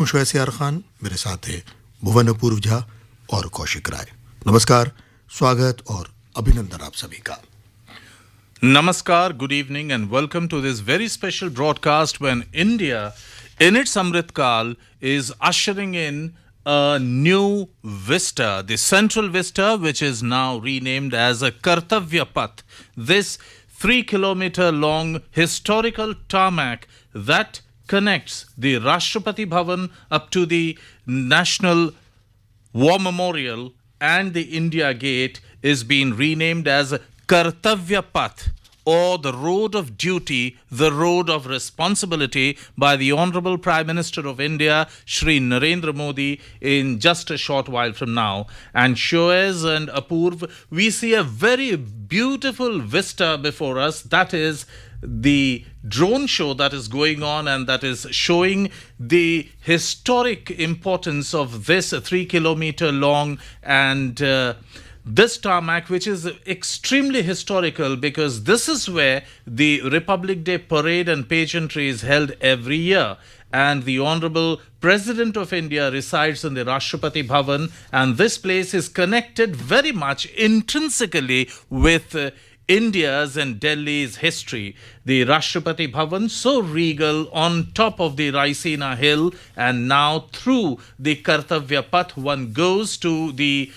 मुशैसियार खान मेरे साथ थे भुवन अपूर्व झा और कौशिक राय। नमस्कार, स्वागत और अभिनंदन आप सभी का। Namaskar, good evening and welcome to this very special broadcast when India in its Amrit Kal is ushering in a new Vista, the Central Vista, which is now renamed as a Kartavya Path. This 3-kilometer long historical tarmac that connects the Rashtrapati Bhavan up to the National War Memorial and the India Gate is being renamed as Kartavya Path, or the road of duty, the road of responsibility, by the Honorable Prime Minister of India, Shri Narendra Modi, in just a short while from now. And Shoez and Apurv, we see a very beautiful vista before us. That is the drone show that is going on and that is showing the historic importance of this 3-kilometer long and this tarmac, which is extremely historical because this is where the Republic Day parade and pageantry is held every year. And the Honorable President of India resides in the Rashtrapati Bhavan, and this place is connected very much intrinsically with India's and Delhi's history. The Rashtrapati Bhavan, so regal, on top of the Raisina Hill, and now through the Kartavya Path, one goes to the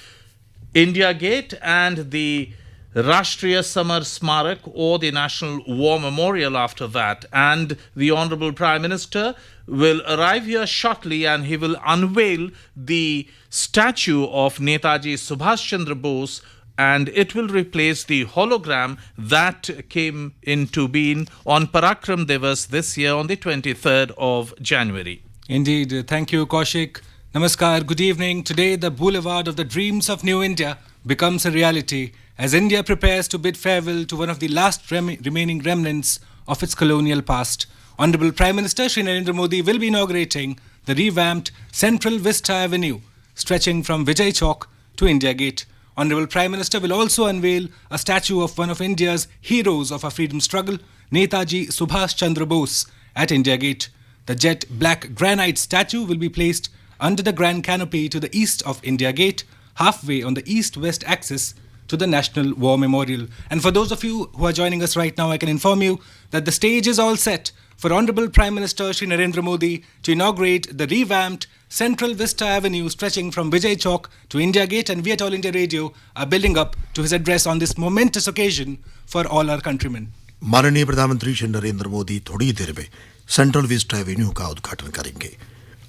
India Gate and the Rashtriya Samar Smarak, or the National War Memorial after that. And the Honorable Prime Minister will arrive here shortly and he will unveil the statue of Netaji Subhash Chandra Bose, and it will replace the hologram that came into being on Parakram Divas this year on the 23rd of January. Indeed. Thank you, Kaushik. Namaskar. Good evening. Today, the boulevard of the dreams of New India becomes a reality as India prepares to bid farewell to one of the last remaining remnants of its colonial past. Honorable Prime Minister Shri Narendra Modi will be inaugurating the revamped Central Vista Avenue, stretching from Vijay Chowk to India Gate. Honorable Prime Minister will also unveil a statue of one of India's heroes of our freedom struggle, Netaji Subhash Chandra Bose, at India Gate. The jet black granite statue will be placed under the grand canopy to the east of India Gate, halfway on the east-west axis to the National War Memorial. And for those of you who are joining us right now, I can inform you that the stage is all set for Honorable Prime Minister Shri Narendra Modi to inaugurate the revamped Central Vista Avenue stretching from Vijay Chowk to India Gate, and we at All India Radio are building up to his address on this momentous occasion for all our countrymen. माननीय प्रधानमंत्री श्री नरेंद्र मोदी थोड़ी देर में central Vista Avenue का उद्घाटन करेंगे।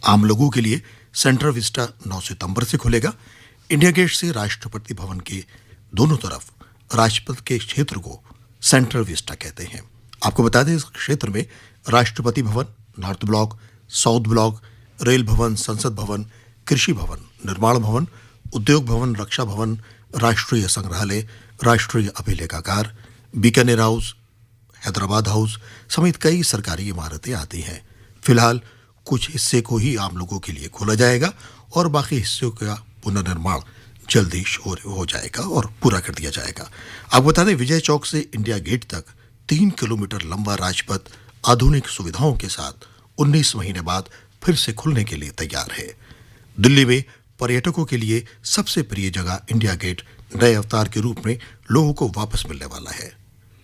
आम लोगों के लिए सेंट्रल विस्टा 9 सितंबर से खुलेगा। इंडिया गेट से राष्ट्रपति भवन के दोनों तरफ राजपथ के क्षेत्र को सेंट्रल विस्टा कहते हैं। आपको बता दें, इस क्षेत्र में Rashtrapati Bhavan, north block, south block, rail भवन, संसद भवन, कृषि भवन, निर्माण भवन, उद्योग भवन, रक्षा भवन, राष्ट्रीय संग्रहालय, राष्ट्रीय अभिलेखागार, बीकानेर हाउस, हैदराबाद हाउस समेत कई सरकारी इमारतें आती हैं। फिलहाल कुछ हिस्से को ही आम लोगों के लिए खोला जाएगा और बाकी हिस्सों का पुनर्निर्माण जल्दी हो जाएगा और पूरा कर दिया जाएगा। आपको बता दें, विजय चौक से इंडिया गेट तक 3 किलोमीटर लंबा राजपथ आधुनिक सुविधाओं के साथ 19 महीने बाद फिर से खुलने के लिए तैयार है। दिल्ली में पर्यटकों के लिए सबसे प्रिय जगह इंडिया गेट नए अवतार के रूप में लोगों को वापस मिलने वाला है।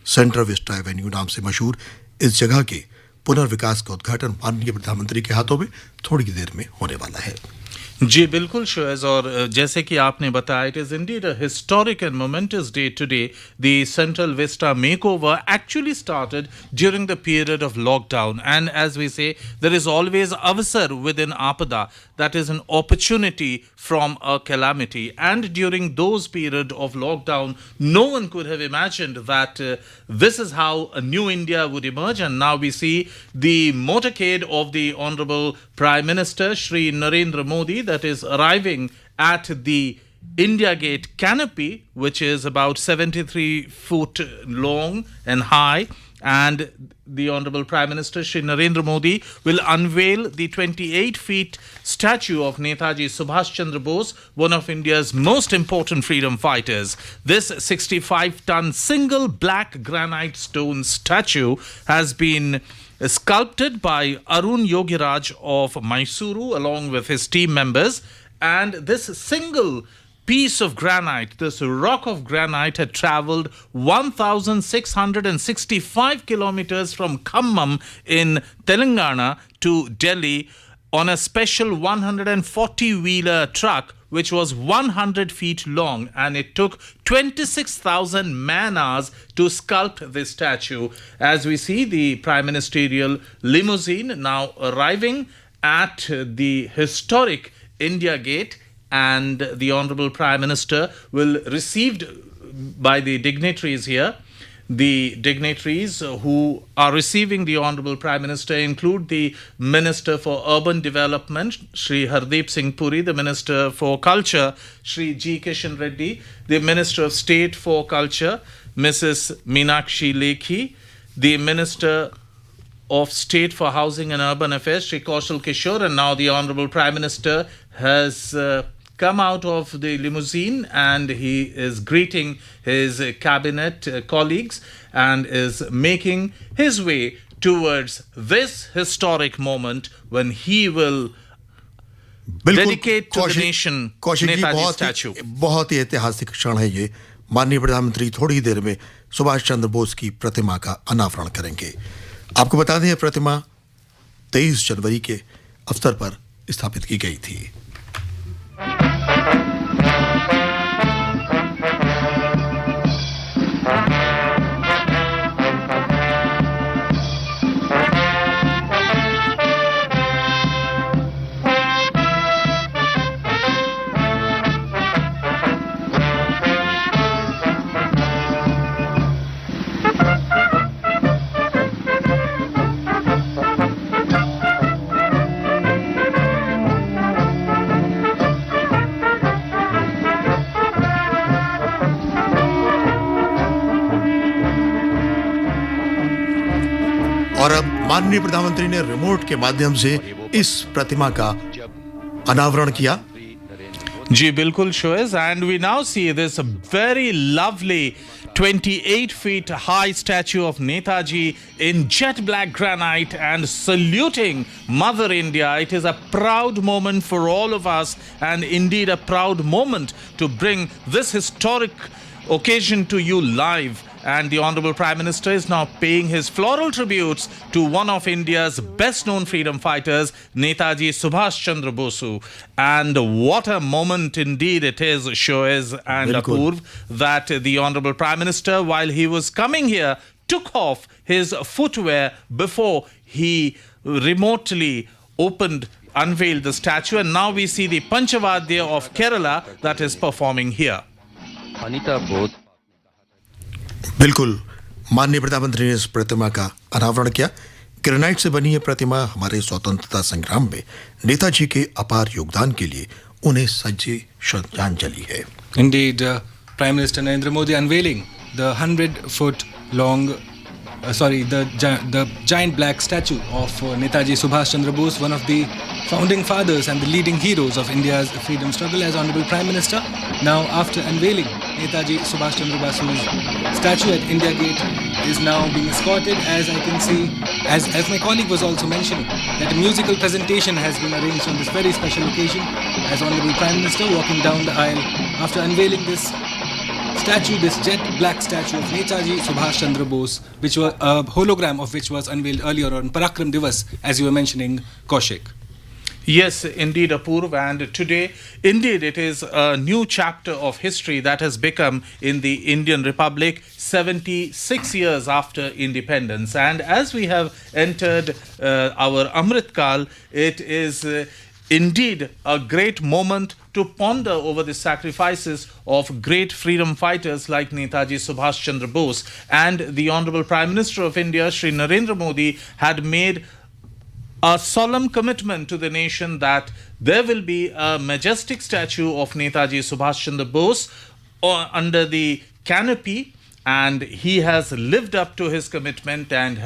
सेंट्रल विस्टा एवेन्यू नाम से मशहूर इस जगह के पुनर्विकास का उद्घाटन माननीय प्रधानमंत्री के हाथों में थोड़ी देर में होने वाला है। जी बिल्कुल शोएज, और जैसे कि आपने बताया, it is indeed a historic and momentous day today. The central vista makeover actually started during the period of lockdown, and as we say there is always अवसर विद इन आपदा, that is an opportunity from a calamity. And during those period of lockdown, no one could have imagined that this is how a new India would emerge. And now we see the motorcade of the Honorable Prime Minister Shri Narendra Modi that is arriving at the India Gate canopy, which is about 73 foot long and high, and the Honorable Prime Minister Shri Narendra Modi will unveil the 28 feet statue of Netaji Subhash Chandra Bose, one of India's most important freedom fighters. This 65-ton single black granite stone statue has been sculpted by Arun Yogiraj of Mysuru along with his team members. And this single piece of granite, this rock of granite, had traveled 1,665 kilometers from Khammam in Telangana to Delhi on a special 140-wheeler truck which was 100 feet long, and it took 26,000 man-hours to sculpt this statue. As we see the prime ministerial limousine now arriving at the historic India Gate, and the Honorable Prime Minister will received by the dignitaries here. The dignitaries who are receiving the Honorable Prime Minister include the Minister for Urban Development, Shri Hardeep Singh Puri, the Minister for Culture, Shri G. Kishan Reddy, the Minister of State for Culture, Mrs. Meenakshi Lekhi, the Minister of State for Housing and Urban Affairs, Shri Kaushal Kishore, and now the Honorable Prime Minister has come out of the limousine and he is greeting his cabinet colleagues and is making his way towards this historic moment when he will dedicate to the nation Netaji statue. बहुत ही ऐतिहासिक क्षण है ये. माननीय प्रधानमंत्री थोड़ी ही देर में सुभाष चंद्र बोस की प्रतिमा का अनावरण करेंगे. आपको बता दें, प्रतिमा 23 जनवरी के अवसर पर स्थापित की गई थी. और अब माननीय प्रधानमंत्री ने रिमोट के माध्यम से इस प्रतिमा का अनावरण किया. जी बिल्कुल शोएज, and we now see this very lovely 28 feet high statue of Netaji in jet black granite and saluting Mother India. It is a proud moment for all of us, and indeed a proud moment to bring this historic occasion to you live. And the Honorable Prime Minister is now paying his floral tributes to one of India's best-known freedom fighters, Netaji Subhash Chandra Bosu. And what a moment indeed it is, Shoez and Apurv, that the Honorable Prime Minister, while he was coming here, took off his footwear before he remotely unveiled the statue. And now we see the Panchavadya of Kerala that is performing here. Anita Bodh. बिल्कुल, माननीय प्रधानमंत्री ने इस प्रतिमा का अनावरण किया. Granite से बनी यह प्रतिमा हमारे स्वतंत्रता संग्राम में नेताजी के अपार योगदान के लिए उन्हें सच्ची श्रद्धांजलि है. Indeed, Prime Minister Narendra Modi unveiling the 100-foot long, the giant black statue of Netaji Subhash Chandra Bose, one of the founding fathers and the leading heroes of India's freedom struggle. As Honorable Prime Minister, now after unveiling Netaji Subhash Chandra Bosu's statue at India Gate, is now being escorted, as I can see, as my colleague was also mentioning, that a musical presentation has been arranged on this very special occasion, as Honorable Prime Minister walking down the aisle after unveiling this statue, this jet black statue of Netaji Subhash Chandra Bose, which was a hologram of which was unveiled earlier on Parakram Divas, as you were mentioning, Kaushik. Yes, indeed, Apurv, and today, indeed, it is a new chapter of history that has become in the Indian Republic 76 years after independence. And as we have entered our Amrit Kal, it is indeed a great moment to ponder over the sacrifices of great freedom fighters like Netaji Subhash Chandra Bose. And the Honorable Prime Minister of India, Shri Narendra Modi, had made a solemn commitment to the nation that there will be a majestic statue of Netaji Subhash Chandra Bose under the canopy, and he has lived up to his commitment and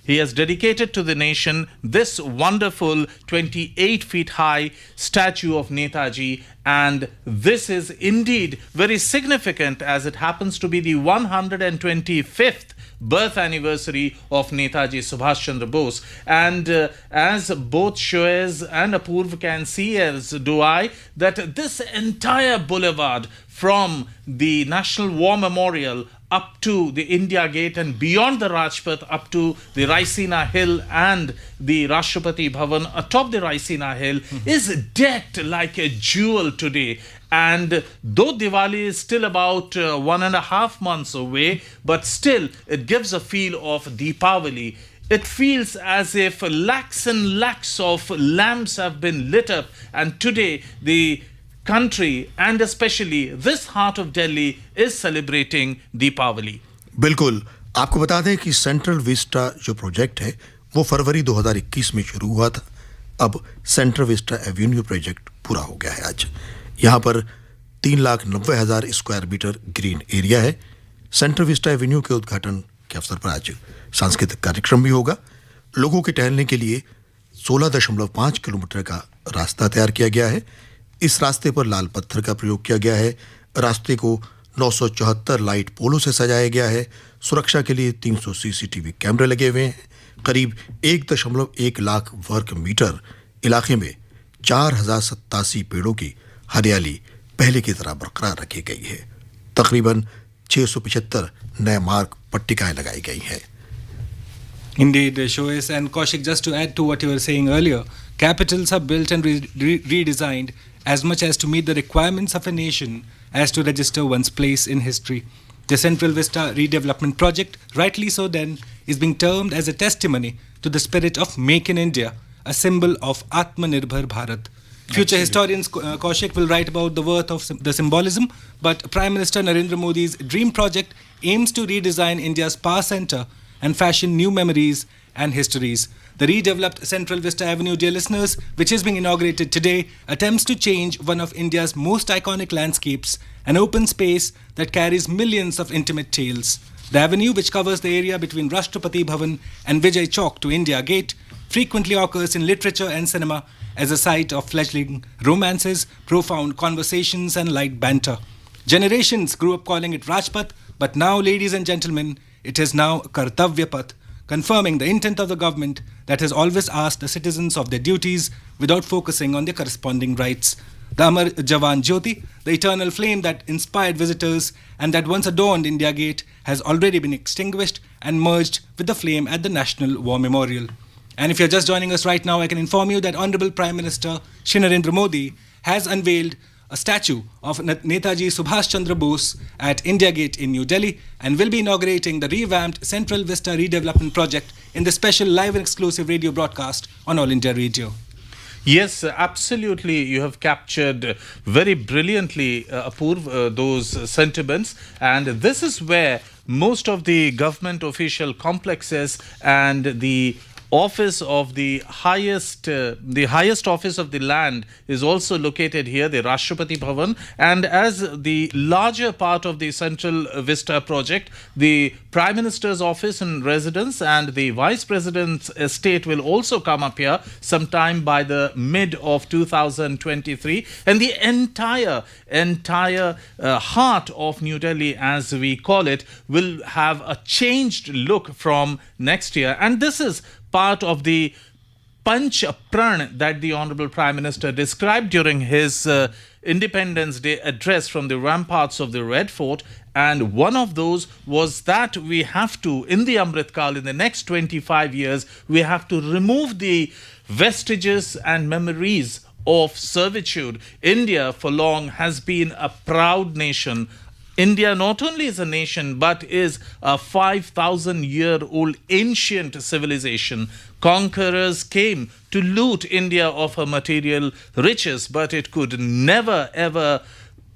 he has dedicated to the nation this wonderful 28 feet high statue of Netaji. And this is indeed very significant, as it happens to be the 125th birth anniversary of Netaji Subhash Chandra Bose. And as both Shoez and Apurv can see, as do I, that this entire boulevard from the National War Memorial up to the India Gate and beyond the Rajpath up to the Raisina Hill and the Rashtrapati Bhavan atop the Raisina Hill is decked like a jewel today. And though Diwali is still about 1.5 months away, but still it gives a feel of Deepavali. It feels as if lakhs and lakhs of lamps have been lit up, and today the country and especially this heart of Delhi is celebrating Deepavali. बिल्कुल, आपको बता दें कि central Vista जो project है वो फरवरी 2021 में शुरू हुआ था। अब सेंट्रल विस्टा एवेन्यू प्रोजेक्ट पूरा हो गया है आज। यहाँ पर 3,90,000 स्क्वायर मीटर ग्रीन एरिया है। सेंट्रल विस्टा एवेन्यू के उद्घाटन के अवसर पर आज सांस्कृतिक कार्यक्रम भी होगा। लोगों के टहलने के लिए 16.5 किलोमीटर का रास्ता तैयार किया गया है। इस रास्ते पर लाल पत्थर का प्रयोग किया गया है। रास्ते को 974 लाइट पोलों से सजाया गया है। सुरक्षा के लिए 300 सीसीटीवी कैमरे लगे हुए हैं। करीब 1.1 लाख वर्ग मीटर इलाके में 4,087 पेड़ों की हरियाली पहले की तरह बरकरार रखी गई है। तकरीबन 675 नए मार्ग पट्टिकाएं लगाई गई हैं। Indeed, Shoes and Kaushik, just to add to what you were saying earlier, capitals are built and redesigned as much as to meet the requirements of a nation as to register one's place in history. The Central Vista redevelopment project, rightly so then, is being termed as a testimony to the spirit of Make in India, a symbol of Atmanirbhar Bharat. Future historians Kaushik will write about the worth of the symbolism, but Prime Minister Narendra Modi's dream project aims to redesign India's power centre and fashion new memories and histories. The redeveloped Central Vista Avenue, dear listeners, which is being inaugurated today, attempts to change one of India's most iconic landscapes, an open space that carries millions of intimate tales. The avenue, which covers the area between Rashtrapati Bhavan and Vijay Chowk to India Gate, frequently occurs in literature and cinema as a site of fledgling romances, profound conversations and light banter. Generations grew up calling it Rajpath, but now, ladies and gentlemen, it is now Kartavya Path, confirming the intent of the government that has always asked the citizens of their duties without focusing on their corresponding rights. The Amar Jawan Jyoti, the eternal flame that inspired visitors and that once adorned India Gate, has already been extinguished and merged with the flame at the National War Memorial. And if you're just joining us right now, I can inform you that Honorable Prime Minister Shri Narendra Modi has unveiled a statue of Netaji Subhash Chandra Bose at India Gate in New Delhi and will be inaugurating the revamped Central Vista redevelopment project in the special live and exclusive radio broadcast on All India Radio. Yes, absolutely. You have captured very brilliantly, Apurv, those sentiments. And this is where most of the government official complexes and the office of the highest office of the land is also located here, the Rashtrapati Bhavan. And as the larger part of the Central Vista project, the Prime Minister's office and residence and the Vice President's estate will also come up here sometime by the mid of 2023. And the entire heart of New Delhi, as we call it, will have a changed look from next year. And this is part of the Panch Pran that the Honorable Prime Minister described during his Independence Day address from the ramparts of the Red Fort. And one of those was that we have to, in the Amrit Kal, in the next 25 years, we have to remove the vestiges and memories of servitude. India for long has been a proud nation. India not only is a nation, but is a 5,000-year-old ancient civilization. Conquerors came to loot India of her material riches, but it could never ever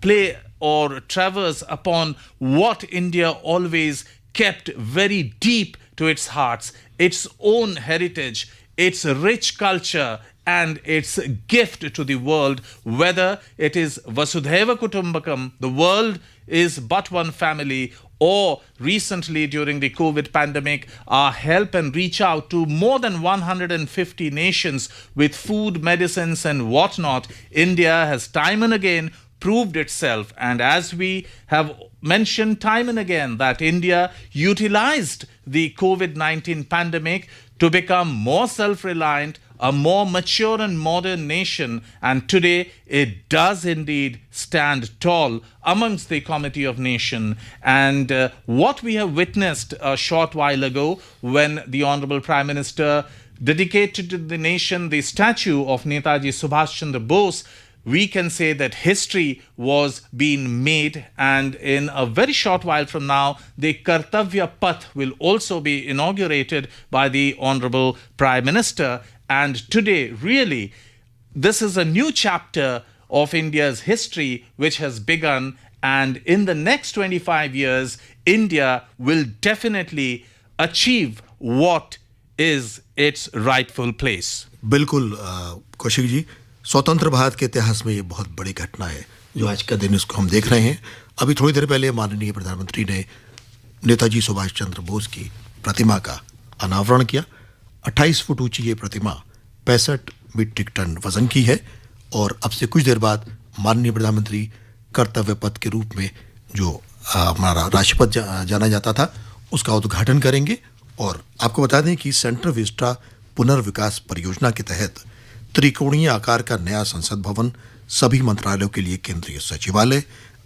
play or traverse upon what India always kept very deep to its hearts, its own heritage, its rich culture, and its gift to the world, whether it is Vasudhaiva Kutumbakam, the world is but one family, or recently during the COVID pandemic, our help and reach out to more than 150 nations with food, medicines and whatnot. India has time and again proved itself. And as we have mentioned time and again, that India utilized the COVID-19 pandemic to become more self-reliant, a more mature and modern nation, and today it does indeed stand tall amongst the Committee of Nations. And what we have witnessed a short while ago, when the Honorable Prime Minister dedicated to the nation the statue of Netaji Subhash Chandra Bose, we can say that history was being made, and in a very short while from now, the Kartavya Path will also be inaugurated by the Honorable Prime Minister. And today, really, this is a new chapter of India's history which has begun, and in the next 25 years, India will definitely achieve what is its rightful place. बिल्कुल कौशिक जी, स्वतंत्र भारत के इतिहास में ये बहुत बड़ी घटना है जो आज का दिन इसको हम देख रहे हैं। अभी थोड़ी देर पहले माननीय प्रधानमंत्री ने नेताजी सुभाष चंद्र बोस की प्रतिमा का अनावरण किया। 28 फुट ऊंची ये प्रतिमा 65 मीट्रिक टन वजन की है और अब से कुछ देर बाद माननीय प्रधानमंत्री कर्तव्य पथ के रूप में जो हमारा राष्ट्रपथ जाना जाता था उसका उद्घाटन करेंगे। और आपको बता दें कि सेंट्रल विस्टा पुनर्विकास परियोजना के तहत त्रिकोणीय आकार का नया संसद भवन, सभी मंत्रालयों के लिए केंद्रीय सचिवालय,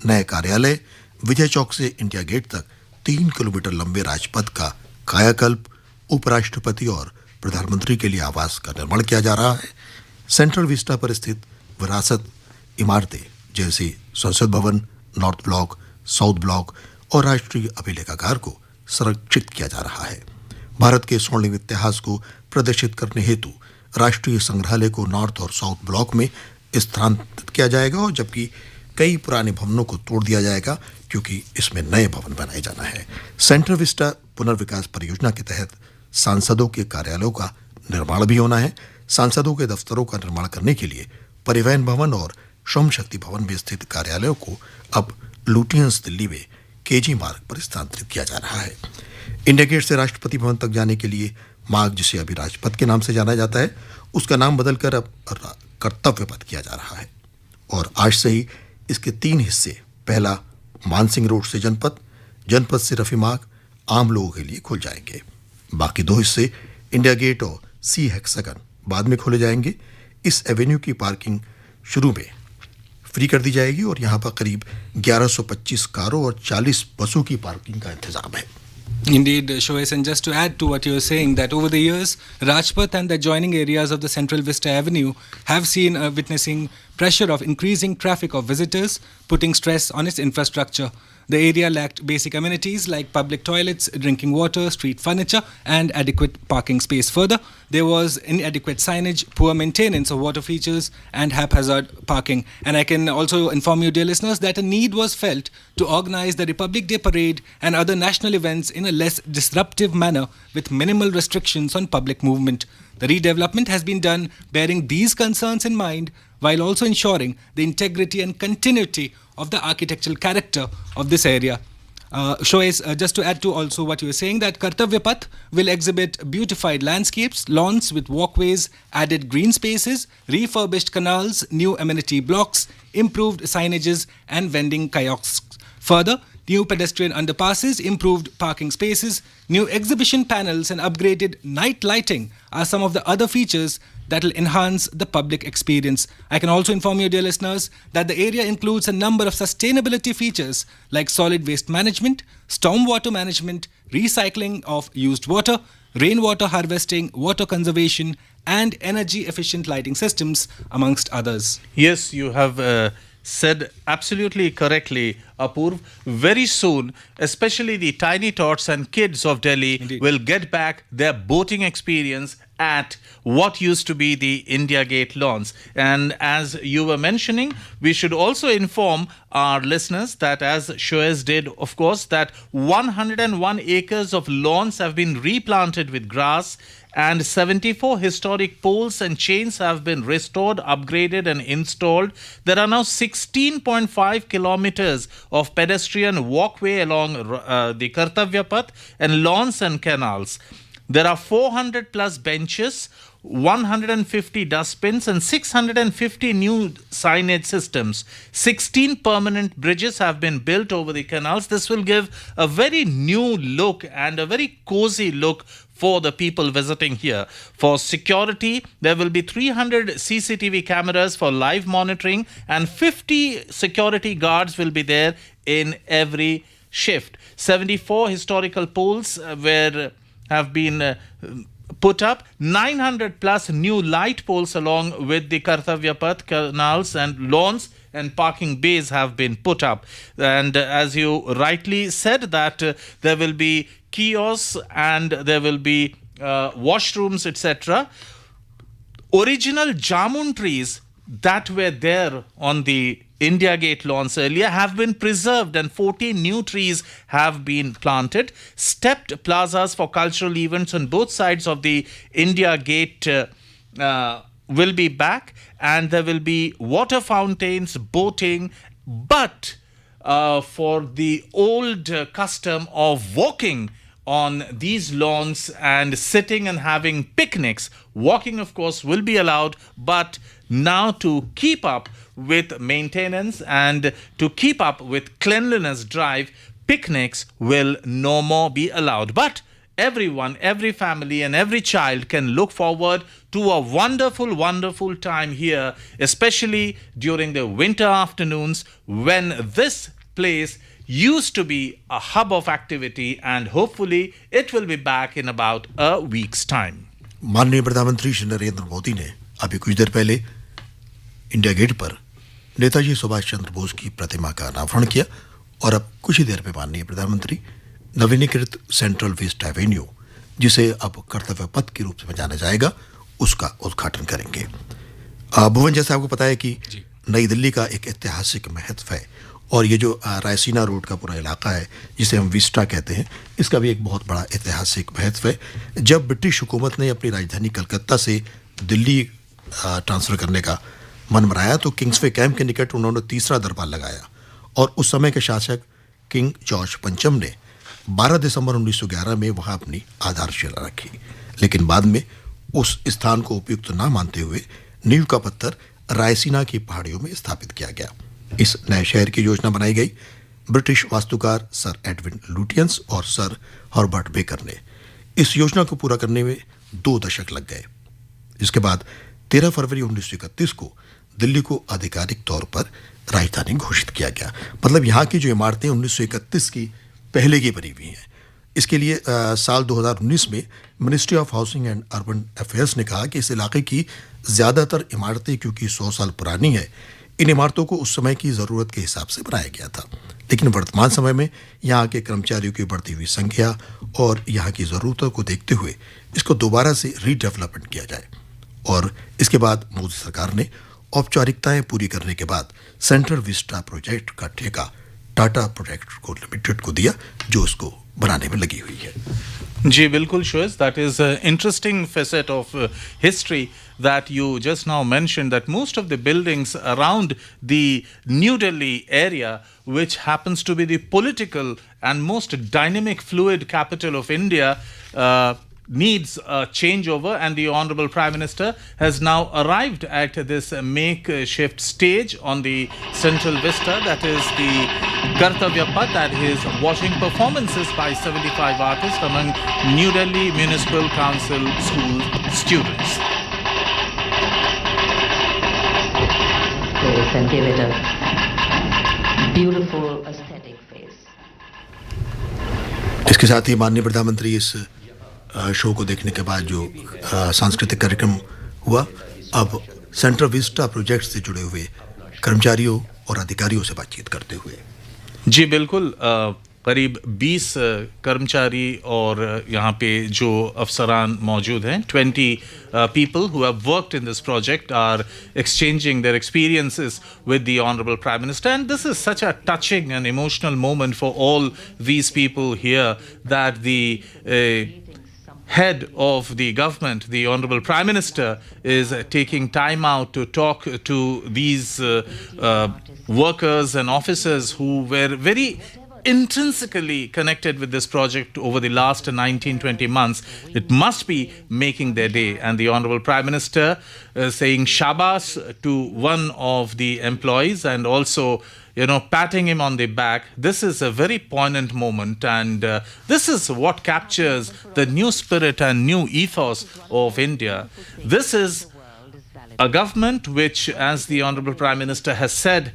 नए कार्यालय, विजय चौक से इंडिया गेट तक 3 किलोमीटर लंबे राजपथ का कायाकल्प, उपराष्ट्रपति और प्रधानमंत्री के लिए आवास का निर्माण किया जा रहा है। सेंट्रल विस्टा पर स्थित विरासत इमारतें जैसे संसद भवन, नॉर्थ ब्लॉक, साउथ ब्लॉक और राष्ट्रीय अभिलेखागार को संरक्षित किया जा रहा है। भारत के स्वर्णिम इतिहास को प्रदर्शित करने हेतु राष्ट्रीय संग्रहालय को नॉर्थ और साउथ ब्लॉक में स्थानांतरित किया जाएगा, और जबकि कई पुराने भवनों को तोड़ दिया जाएगा क्योंकि इसमें नए भवन बनाए जाना है। सेंट्रल विस्टा पुनर्विकास परियोजना के तहत सांसदों के कार्यालयों का निर्माण भी होना है। सांसदों के दफ्तरों का निर्माण करने के लिए परिवहन भवन और श्रम शक्ति भवन में स्थित कार्यालयों को अब लुटियंस दिल्ली में केजी मार्ग पर स्थानांतरित किया जा रहा है। इंडिया गेट से राष्ट्रपति भवन तक जाने के लिए मार्ग, जिसे अभी राजपथ के नाम से जाना जाता है, उसका नाम बदलकर अब कर्तव्य पथ किया जा रहा है। और आज से ही इसके 3 हिस्से, पहला मानसिंह रोड से जनपथ, जनपथ से रफी मार्ग आम लोगों के लिए खुल जाएंगे। बाकी 2 हिस्से इंडिया गेट और सी हेक्सागन बाद में खोले जाएंगे। इस एवेन्यू की पार्किंग शुरू में फ्री कर दी जाएगी और यहाँ पर करीब 1125 कारों और 40 बसों की पार्किंग का इंतजाम है। Indeed, Shoaib, and just to add to what you're saying, that over the years, Rajpath and the adjoining areas of the Central Vista Avenue have seen witnessing pressure of increasing traffic of visitors, putting stress on its infrastructure. The area lacked basic amenities like public toilets, drinking water, street furniture, and adequate parking space. Further, there was inadequate signage, poor maintenance of water features, and haphazard parking. And I can also inform you, dear listeners, that a need was felt to organize the Republic Day Parade and other national events in a less disruptive manner with minimal restrictions on public movement. The redevelopment has been done bearing these concerns in mind, while also ensuring the integrity and continuity of the architectural character of this area. Shoaib, just to add to also what you were saying, that Kartavya Path will exhibit beautified landscapes, lawns with walkways, added green spaces, refurbished canals, new amenity blocks, improved signages and vending kiosks. Further, new pedestrian underpasses, improved parking spaces, new exhibition panels and upgraded night lighting are some of the other features that will enhance the public experience. I can also inform you, dear listeners, that the area includes a number of sustainability features like solid waste management, stormwater management, recycling of used water, rainwater harvesting, water conservation, and energy efficient lighting systems, amongst others. Yes, you have said absolutely correctly, Apurv. Very soon, especially the tiny tots and kids of Delhi Indeed. will get back their boating experience at what used to be the India Gate lawns. And as you were mentioning, we should also inform our listeners that, as Shoaib did, of course, that 101 acres of lawns have been replanted with grass, and 74 historic poles and chains have been restored, upgraded and installed. There are now 16.5 kilometers of pedestrian walkway along the Kartavya Path and lawns and canals. There are 400 plus benches, 150 dustbins and 650 new signage systems. 16 permanent bridges have been built over the canals. This will give a very new look and a very cozy look for the people visiting here. For security, there will be 300 CCTV cameras for live monitoring and 50 security guards will be there in every shift. 74 historical poles have been put up. 900 plus new light poles along with the Kartavya Path, canals and lawns and parking bays have been put up. And as you rightly said that there will be kiosks and there will be washrooms, etc. Original jamun trees that were there on the India Gate lawns earlier have been preserved and 14 new trees have been planted. Stepped plazas for cultural events on both sides of the India Gate will be back, and there will be water fountains, boating, but for the old custom of walking on these lawns and sitting and having picnics. Walking, of course, will be allowed, but now to keep up with maintenance and to keep up with cleanliness drive, picnics will no more be allowed. But everyone, every family and every child can look forward to a wonderful, wonderful time here, especially during the winter afternoons when this place used to be a hub of activity, and hopefully it will be back in about a week's time. माननीय प्रधानमंत्री श्री नरेंद्र मोदी ने अभी कुछ देर पहले India gate पर नेताजी सुभाष चंद्र बोस की प्रतिमा का अनावरण किया और अब कुछ ही देर में माननीय प्रधानमंत्री नवीनीकृत सेंट्रल विस्टा एवेन्यू, जिसे अब कर्तव्य पथ के रूप में जाना जाएगा, उसका उद्घाटन करेंगे। भुवन, जैसे आपको पता है कि नई दिल्ली का एक ऐतिहासिक महत्व है और ये जो रायसीना रोड का पूरा इलाका है जिसे हम विस्टा कहते हैं, इसका भी एक बहुत बड़ा ऐतिहासिक महत्व है। जब ब्रिटिश हुकूमत ने अपनी राजधानी कलकत्ता से दिल्ली ट्रांसफ़र करने का मन बनाया तो किंग्सवे कैंप के निकट उन्होंने तीसरा दरबार लगाया और उस समय के शासक किंग जॉर्ज पंचम ने 12 दिसंबर 1911 में वहाँ अपनी आधारशिला रखी। लेकिन बाद में उस स्थान को उपयुक्त ना मानते हुए नींव का पत्थर रायसीना की पहाड़ियों में स्थापित किया गया। इस नए शहर की योजना बनाई गई ब्रिटिश वास्तुकार सर एडविन लुटियंस और सर हॉर्बर्ट बेकर ने। इस योजना को पूरा करने में 2 दशक लग गए। इसके बाद 13 फरवरी 1931 को दिल्ली को आधिकारिक तौर पर राजधानी घोषित किया गया। मतलब यहाँ की जो इमारतें 1931 की पहले की बनी हुई हैं। इसके लिए साल 2019 में ministry of housing and urban affairs ने कहा कि इस इलाके की ज़्यादातर इमारतें क्योंकि 100 साल पुरानी है, इन इमारतों को उस समय की ज़रूरत के हिसाब से बनाया गया था। लेकिन वर्तमान समय में यहाँ के कर्मचारियों की बढ़ती हुई संख्या और यहाँ की ज़रूरतों को देखते हुए इसको दोबारा से रीडेवलपमेंट किया जाए। और इसके बाद मोदी सरकार ने औपचारिकताएं पूरी करने के बाद सेंट्रल विस्टा प्रोजेक्ट का ठेका टाटा प्रोजेक्ट को लिमिटेड को दिया, जो उसको बनाने में लगी हुई है। जी बिल्कुल शोएस, that is an interesting facet of history that you just now mentioned, that most of the buildings around the New Delhi area, which happens to be the political and most dynamic fluid capital of India, needs a changeover, and the Honorable Prime Minister has now arrived at this makeshift stage on the Central Vista, that is the Kartavya Path, that is watching performances by 75 artists among New Delhi Municipal Council school students. And give it a beautiful aesthetic face. इसके साथ ही माननीय प्रधानमंत्री इस show को देखने के बाद जो सांस्कृतिक कार्यक्रम हुआ, अब सेंट्रल विस्टा प्रोजेक्ट से जुड़े हुए कर्मचारियों और अधिकारियों से बातचीत करते हुए। जी बिल्कुल, करीब 20 कर्मचारी और यहाँ पे जो अफसरान मौजूद हैं, 20 people who have worked in this project are exchanging their experiences with the Honorable Prime Minister, and this is such a touching and emotional moment for all these people here, that the head of the government, the Honorable Prime Minister, is taking time out to talk to these workers and officers who were very intrinsically connected with this project over the last 19-20 months, it must be making their day. And the Honorable Prime Minister saying Shabas to one of the employees and also patting him on the back. This is a very poignant moment, and this is what captures the new spirit and new ethos of India. This is a government which, as the Honorable Prime Minister has said,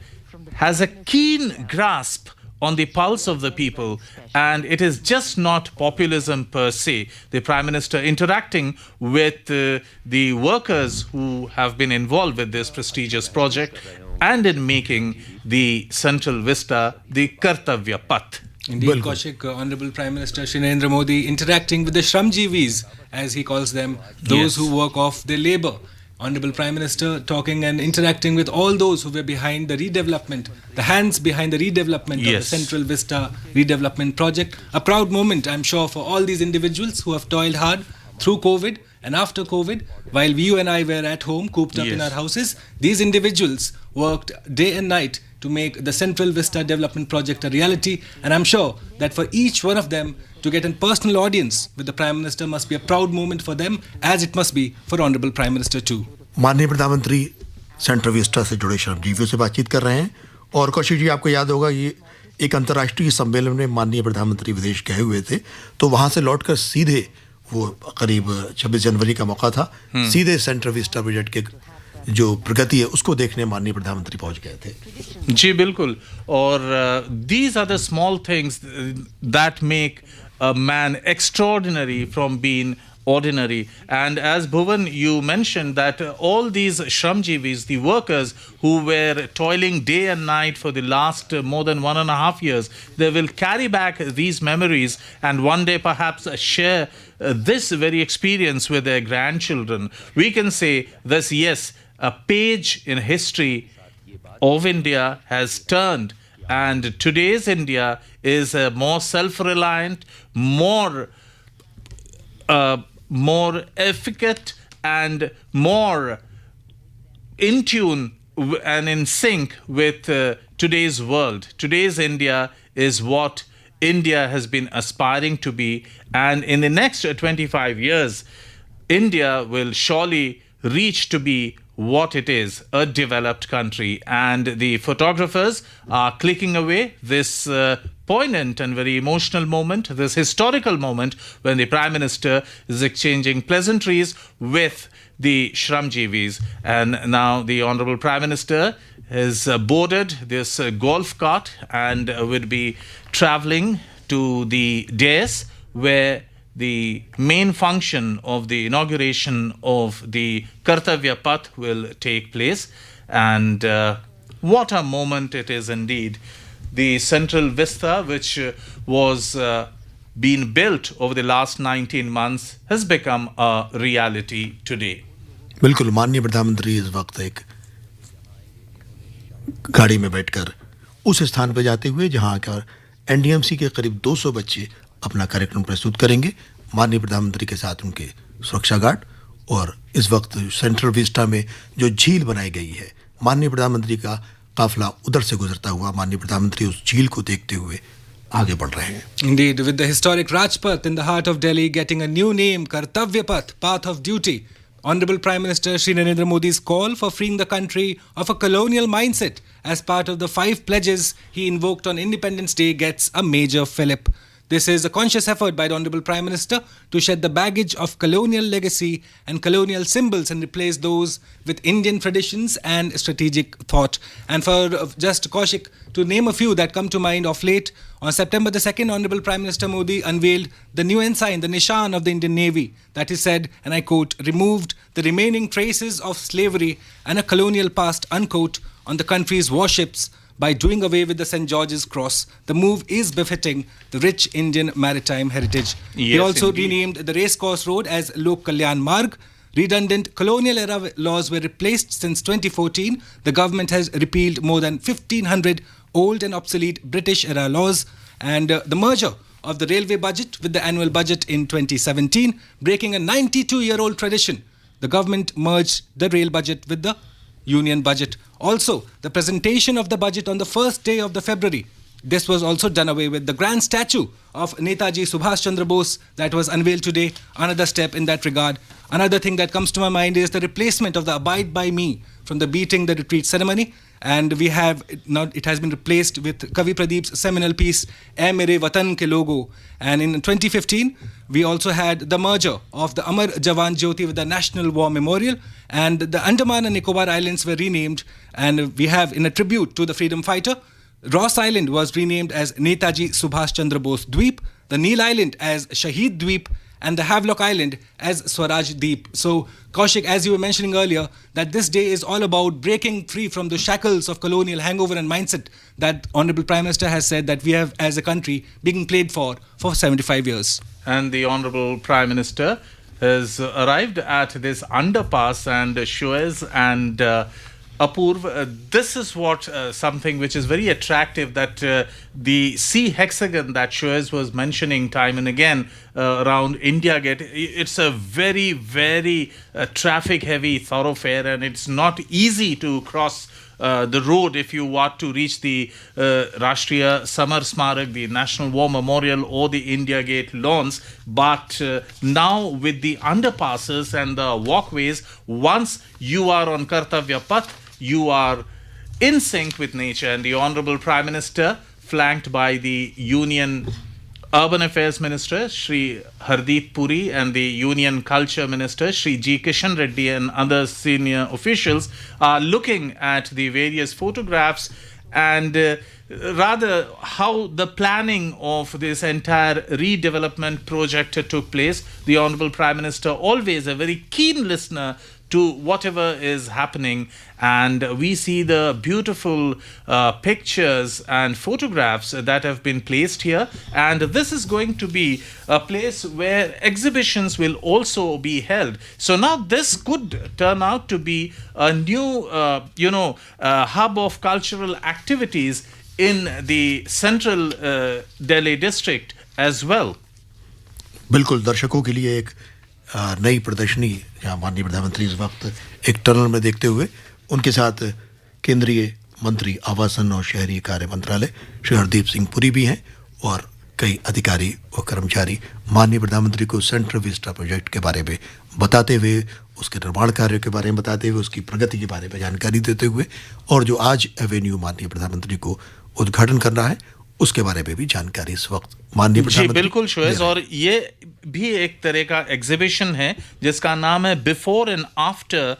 has a keen grasp on the pulse of the people, and it is just not populism per se. The Prime Minister interacting with the workers who have been involved with this prestigious project and in making the Central Vista the Kartavya Path. Indeed, Kaushik, Honorable Prime Minister Shri Narendra Modi interacting with the Shramjeevis, as he calls them, those who work off their labour. Honorable Prime Minister talking and interacting with all those who were behind the redevelopment, the hands behind the redevelopment of the Central Vista redevelopment project. A proud moment, I'm sure, for all these individuals who have toiled hard through COVID and after COVID, while you and I were at home, cooped up in our houses. These individuals worked day and night to make the Central Vista development project a reality, and I'm sure that for each one of them to get a personal audience with the Prime Minister must be a proud moment for them, as it must be for Honorable Prime Minister too. माननीय प्रधानमंत्री central Vista से जुड़े श्रमजीवियों से बातचीत कर रहे हैं। और कौशिक जी, आपको याद होगा ये एक अंतर्राष्ट्रीय सम्मेलन में माननीय प्रधानमंत्री विदेश गए हुए थे, तो वहां से लौटकर सीधे वो करीब 26 जनवरी का मौका था, सीधे सेंट्रल विस्टा प्रोजेक्ट के जो प्रगति है उसको देखने माननीय प्रधानमंत्री पहुंच गए थे। जी बिल्कुल, और these are the small things that make a man extraordinary from being ordinary. And as Bhuvan, you mentioned that all these Shramjeevis, the workers who were toiling day and night for the last more than 1.5 years, they will carry back these memories and one day perhaps share this very experience with their grandchildren. We can say this, yes, a page in history of India has turned, and today's India is a more self-reliant, more efficient and more in tune and in sync with today's world. Today's India is what India has been aspiring to be, and in the next 25 years, India will surely reach to be what it is, a developed country. And the photographers are clicking away this poignant and very emotional moment, this historical moment when the Prime Minister is exchanging pleasantries with the Shramjeevis. And now the Honorable Prime Minister has boarded this golf cart and would be travelling to the dais where the main function of the inauguration of the Kartavya Path will take place. And what a moment it is indeed. The Central Vista, which was being built over the last 19 months, has become a reality today. बिल्कुल, माननीय प्रधानमंत्री इस वक्त एक गाड़ी में बैठकर उस स्थान पर जाते हुए जहां का एनडीएमसी के करीब 200 बच्चे अपना कार्यक्रम प्रस्तुत करेंगे। माननीय प्रधानमंत्री के साथ उनके सुरक्षा गार्ड, और इस वक्त सेंट्रल विस्टा में जो झील बनाई गई है, माननीय प्रधानमंत्री का काफिला उधर से गुजरता हुआ माननीय प्रधानमंत्री उस झील को देखते हुए आगे बढ़ रहे हैं। Indeed, with the historic Rajpath in the heart of Delhi getting a new name, Kartavya Path, Path of Duty, Honorable Prime Minister Shri Narendra Modi's call for freeing the country of a colonial mindset as part of the 5 pledges he invoked on Independence Day gets a major fillip. This is a conscious effort by the Honorable Prime Minister to shed the baggage of colonial legacy and colonial symbols and replace those with Indian traditions and strategic thought. And for just Kaushik, to name a few that come to mind of late, on September the 2nd, Honorable Prime Minister Modi unveiled the new ensign, the Nishan of the Indian Navy, that is said, and I quote, removed the remaining traces of slavery and a colonial past, unquote, on the country's warships by doing away with the St. George's Cross. The move is befitting the rich Indian maritime heritage. He also indeed renamed the racecourse road as Lok Kalyan Marg. Redundant colonial era laws were replaced since 2014. The government has repealed more than 1,500 old and obsolete British era laws. And the merger of the railway budget with the annual budget in 2017, breaking a 92-year-old tradition. The government merged the rail budget with the union budget. Also, the presentation of the budget on the first day of the February this was also done away with. The grand statue of Netaji Subhash Chandra Bose that was unveiled today, another step in that regard. Another thing that comes to my mind is the replacement of the Abide by Me from the Beating the Retreat ceremony. And we have now, it has been replaced with Kavi Pradeep's seminal piece "Ae Mere Watan Ke Logo." And in 2015, we also had the merger of the Amar Jawan Jyoti with the National War Memorial, and the Andaman and Nicobar Islands were renamed. And we have, in a tribute to the freedom fighter, Ross Island was renamed as Netaji Subhash Chandra Bose Dweep, the Neil Island as Shahid Dweep, and the Havelock Island as Swaraj Deep. So, Kaushik, as you were mentioning earlier, that this day is all about breaking free from the shackles of colonial hangover and mindset that Honorable Prime Minister has said that we have as a country being played for 75 years. And the Honorable Prime Minister has arrived at this underpass, and Suez and Apurv, this is what something which is very attractive, that the sea hexagon that Suez was mentioning time and again around India Gate, it's a very, very traffic heavy thoroughfare, and it's not easy to cross the road if you want to reach the Rashtriya Samar Smarak, the National War Memorial, or the India Gate lawns. But now with the underpasses and the walkways, once you are on Kartavya Path, you are in sync with nature. And the Honorable Prime Minister, flanked by the Union Urban Affairs Minister, Shri Hardeep Puri, and the Union Culture Minister, Shri G. Kishan Reddy, and other senior officials, are looking at the various photographs and rather how the planning of this entire redevelopment project took place. The Honorable Prime Minister, always a very keen listener to whatever is happening, and we see the beautiful pictures and photographs that have been placed here. And this is going to be a place where exhibitions will also be held. So now this could turn out to be a new hub of cultural activities in the central Delhi district as well. बिल्कुल दर्शकों के लिए एक नई प्रदर्शनी यहाँ माननीय प्रधानमंत्री इस वक्त एक टनल में देखते हुए उनके साथ केंद्रीय मंत्री आवासन और शहरी कार्य मंत्रालय श्री हरदीप सिंह पुरी भी हैं और कई अधिकारी और कर्मचारी माननीय प्रधानमंत्री को सेंट्रल विस्टा प्रोजेक्ट के बारे में बताते हुए, उसके निर्माण कार्यों के बारे में बताते हुए, उसकी प्रगति के बारे में जानकारी देते हुए, और जो आज एवेन्यू माननीय प्रधानमंत्री को उद्घाटन करना है उसके बारे में भी जानकारी इस वक्त माननीय प्रधानमंत्री। बिल्कुल शोएज, और ये भी एक तरह का एग्जीबिशन है जिसका नाम है बिफोर एंड आफ्टर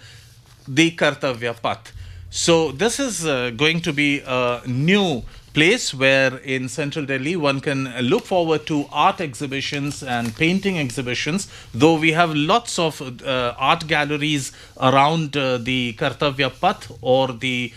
द कर्तव्य पथ. So this is going to be a new place where in central Delhi one can look forward to art exhibitions and painting exhibitions, though we have lots of art galleries around the Kartavya Path or the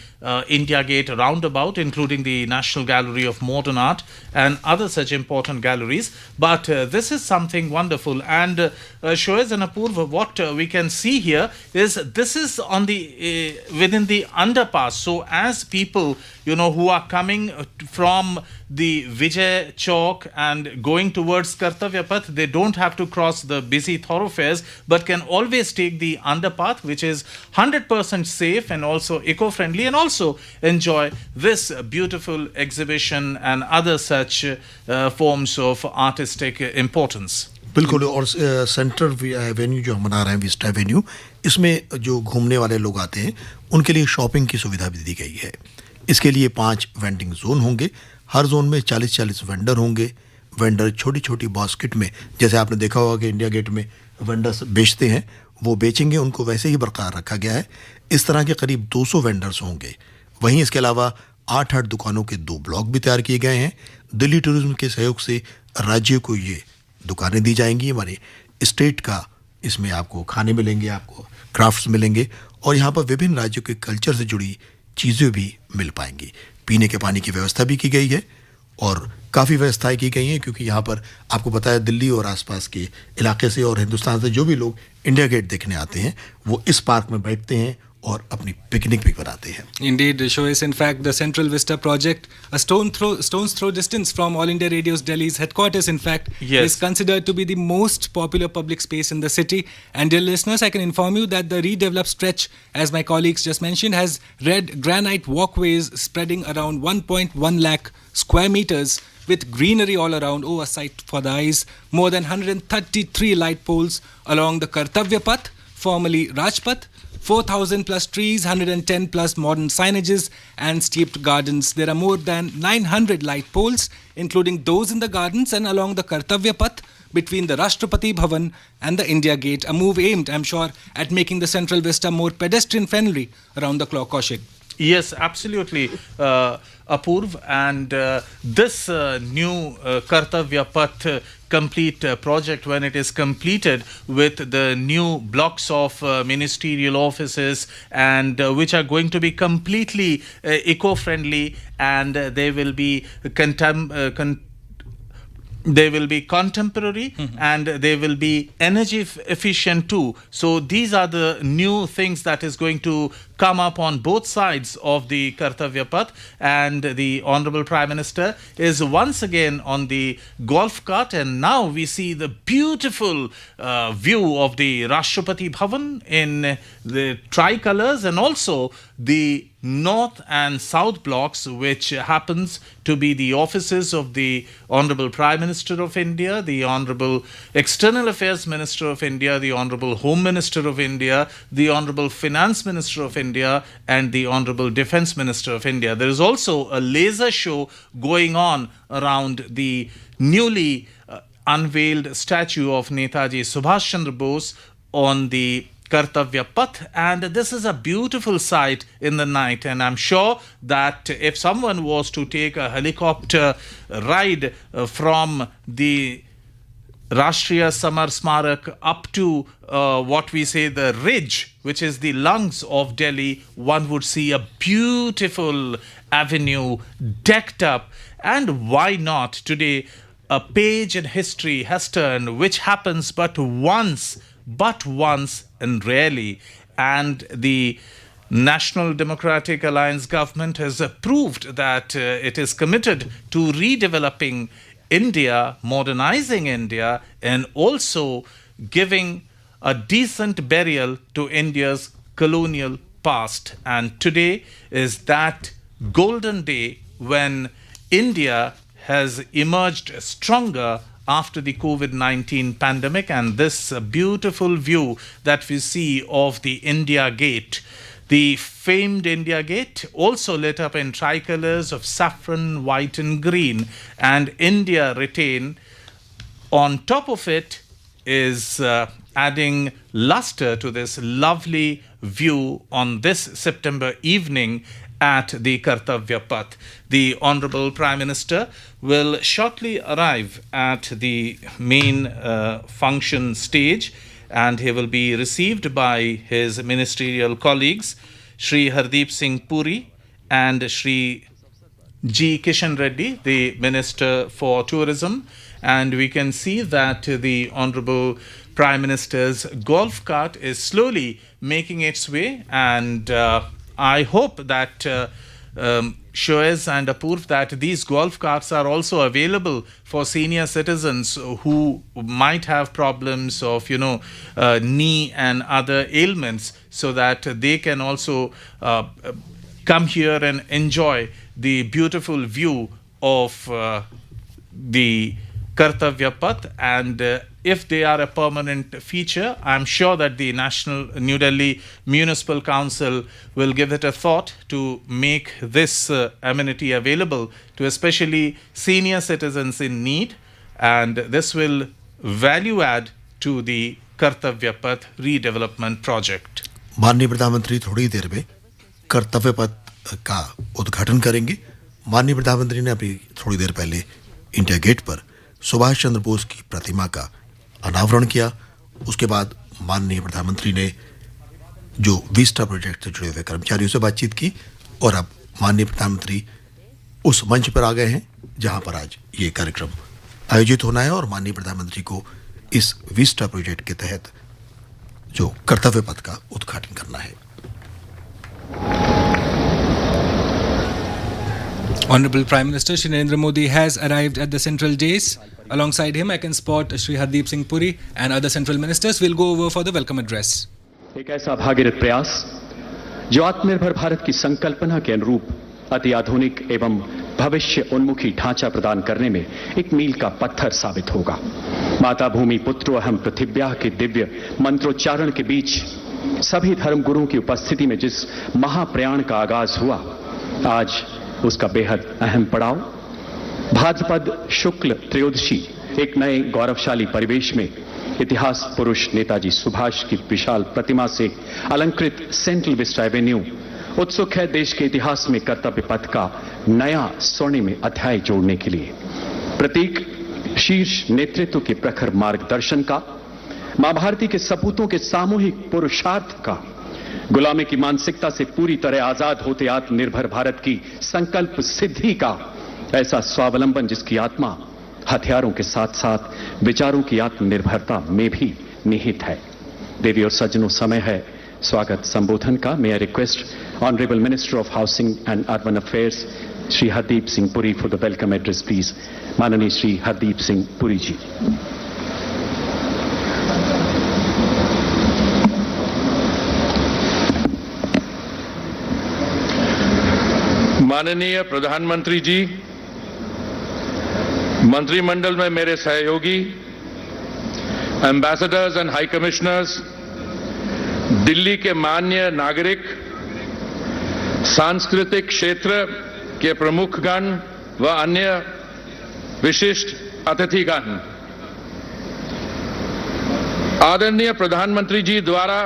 India Gate roundabout, including the National Gallery of Modern Art and other such important galleries. But this is something wonderful. And Shoez and Apurva, what we can see here is this is on the within the underpass. So as people, who are coming from the Vijay Chowk and going towards Kartavya Path, they don't have to cross the busy thoroughfares, but can always take the underpath, which is 100% safe and also eco-friendly, and also enjoy this beautiful exhibition and other such forms of artistic importance. बिल्कुल. और central Avenue जो हम बना रहे हैं, Vista Avenue, इसमें जो घूमने वाले लोग आते हैं उनके लिए शॉपिंग की सुविधा भी दी गई है. इसके लिए 5 वेंडिंग जोन होंगे. हर जोन में 40-40 वेंडर होंगे. वेंडर छोटी छोटी बास्केट में, जैसे आपने देखा होगा कि इंडिया गेट में वेंडर्स बेचते हैं, वो बेचेंगे, उनको वैसे ही बरकरार रखा गया है. इस तरह के करीब 200 वेंडर्स होंगे. वहीं इसके अलावा 8 दुकानों के 2 ब्लॉक भी तैयार किए गए हैं. दिल्ली टूरिज्म के सहयोग से राज्य को ये दुकानें दी जाएंगी. हमारे स्टेट का इसमें आपको खाने मिलेंगे, आपको क्राफ्ट्स मिलेंगे, और यहाँ पर विभिन्न राज्यों के कल्चर से जुड़ी चीज़ें भी मिल पाएंगी. पीने के पानी की व्यवस्था भी की गई है और काफ़ी व्यवस्थाएं की गई हैं, क्योंकि यहाँ पर आपको पता है दिल्ली और आसपास के इलाके से और हिंदुस्तान से जो भी लोग इंडिया गेट देखने आते हैं वो इस पार्क में बैठते हैं और अपनी पिकनिक भी बनाते हैं। Indeed, Shoaib, in fact, the Central Vista project, a stone's throw distance from All India Radio's Delhi's headquarters, in fact, Yes. is considered to be the most popular public space in the city. And dear listeners, I can inform you that the redeveloped stretch, as my colleagues just mentioned, has red granite walkways spreading around 1.1 lakh square meters with greenery all around. Oh, a sight for the eyes. More than 133 light poles along the Kartavya Path, formerly Rajpath. 4,000 plus trees, 110 plus modern signages and steeped gardens. There are more than 900 light poles, including those in the gardens and along the Kartavya Path between the Rashtrapati Bhavan and the India Gate. A move aimed, I'm sure, at making the Central Vista more pedestrian friendly around the clock, Kaushik. Yes, absolutely, Apurv. And this new Kartavya Path complete project, when it is completed with the new blocks of ministerial offices and which are going to be completely eco-friendly, and they will be they will be contemporary and they will be energy efficient too. So these are the new things that is going to come up on both sides of the Kartavya Path, and the Honorable Prime Minister is once again on the golf cart, and now we see the beautiful view of the Rashtrapati Bhavan in the tricolors, and also the north and south blocks, which happens to be the offices of the Honorable Prime Minister of India, the Honorable External Affairs Minister of India, the Honorable Home Minister of India, the Honorable Finance Minister of India, and the Honorable Defence Minister of India. There is also a laser show going on around the newly unveiled statue of Netaji Subhash Chandra Bose on the Kartavya Path, and this is a beautiful sight in the night. And I'm sure that if someone was to take a helicopter ride from the Rashtriya Samar Smarak up to what we say the ridge, which is the lungs of Delhi, one would see a beautiful avenue decked up. And why not? Today, a page in history has turned, which happens but once and rarely. And the National Democratic Alliance government has proved that it is committed to redeveloping India, modernizing India, and also giving a decent burial to India's colonial past. And today is that golden day when India has emerged stronger after the COVID-19 pandemic, and this beautiful view that we see of the India Gate, the famed India Gate, also lit up in tricolors of saffron, white and green, and India retain. On top of it is adding luster to this lovely view on this September evening at the Kartavya Path. The Honorable Prime Minister will shortly arrive at the main function stage, and he will be received by his ministerial colleagues, Shri Hardeep Singh Puri and Shri G. Kishan Reddy, the Minister for Tourism. And we can see that the Honorable Prime Minister's golf cart is slowly making its way, and I hope that Shoaib and Apurv, that these golf carts are also available for senior citizens who might have problems of, knee and other ailments, so that they can also come here and enjoy the beautiful view of the Kartavya Path. And if they are a permanent feature, I'm sure that the National New Delhi Municipal Council will give it a thought to make this amenity available to especially senior citizens in need, and this will value add to the Kartavya Path redevelopment project. माननीय प्रधानमंत्री थोड़ी देर में कर्तव्य पथ का उद्घाटन करेंगे। माननीय प्रधानमंत्री ने अभी थोड़ी देर पहले इंडिया गेट पर सुभाष चंद्र बोस की प्रतिमा का अनावरण किया। उसके बाद माननीय प्रधानमंत्री ने जो विस्टा प्रोजेक्ट से जुड़े हुए कर्मचारियों से बातचीत की, और अब माननीय प्रधानमंत्री उस मंच पर आ गए हैं जहां पर आज ये कार्यक्रम आयोजित होना है, और माननीय प्रधानमंत्री को इस विस्टा प्रोजेक्ट के तहत जो कर्तव्य पथ का उद्घाटन करना है। Honorable Prime Minister Shri Narendra Modi has arrived at the central dais. Alongside him, I can spot Shri Hardeep Singh Puri and other central ministers. We'll go over for the welcome address. एक ऐसा भागीरथ प्रयास जो आत्मनिर्भर भारत की संकल्पना के अनुरूप अति आधुनिक एवं भविष्य उन्मुखी ढांचा प्रदान करने में एक मील का पत्थर साबित होगा। माता भूमि पुत्रो अहम पृथिव्याः के दिव्य मंत्रोच्चारण के बीच सभी धर्मगुरुओं की उपस्थिति में जिस महाप्रयाण का आगाज हुआ, आज उसका बेहद अहम पड़ाव भाद्रपद शुक्ल त्रयोदशी एक नए गौरवशाली परिवेश में इतिहास पुरुष नेताजी सुभाष की विशाल प्रतिमा से अलंकृत सेंट्रल विस्टा एवेन्यू उत्सुक है देश के इतिहास में कर्तव्य पथ का नया स्वर्णिम अध्याय जोड़ने के लिए। प्रतीक शीर्ष नेतृत्व के प्रखर मार्गदर्शन का, मां भारती के सपूतों के सामूहिक पुरुषार्थ का, गुलामी की मानसिकता से पूरी तरह आजाद होते आत्मनिर्भर भारत की संकल्प सिद्धि का ऐसा स्वावलंबन जिसकी आत्मा हथियारों के साथ साथ विचारों की आत्मनिर्भरता में भी निहित है। देवी और सज्जनों, समय है स्वागत संबोधन का। May I request honourable minister of housing and urban affairs Shri Hardeep Singh Puri for the welcome address please. माननीय श्री हरदीप सिंह पुरी जी। माननीय प्रधानमंत्री जी, मंत्रिमंडल में मेरे सहयोगी, ambassadors and high commissioners, Delhi के मान्य नागरिक, सांस्कृतिक क्षेत्र के प्रमुखगण व अन्य विशिष्ट अतिथिगण, आदरणीय प्रधानमंत्री जी द्वारा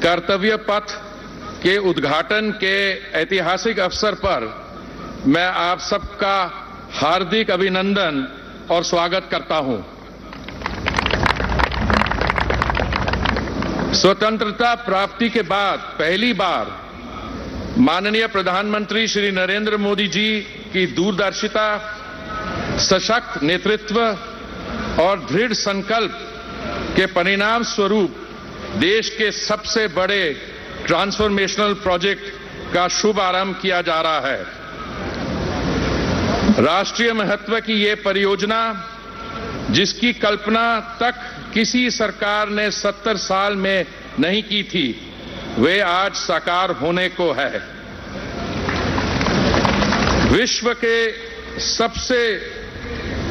कर्तव्य पथ के उद्घाटन के ऐतिहासिक अवसर पर मैं आप सबका हार्दिक अभिनंदन और स्वागत करता हूं। स्वतंत्रता प्राप्ति के बाद पहली बार माननीय प्रधानमंत्री श्री नरेंद्र मोदी जी की दूरदर्शिता, सशक्त नेतृत्व और दृढ़ संकल्प के परिणाम स्वरूप देश के सबसे बड़े ट्रांसफॉर्मेशनल प्रोजेक्ट का शुभ आरंभ किया जा रहा है। राष्ट्रीय महत्व की ये परियोजना, जिसकी कल्पना तक किसी सरकार ने 70 साल में नहीं की थी, वे आज साकार होने को है। विश्व के सबसे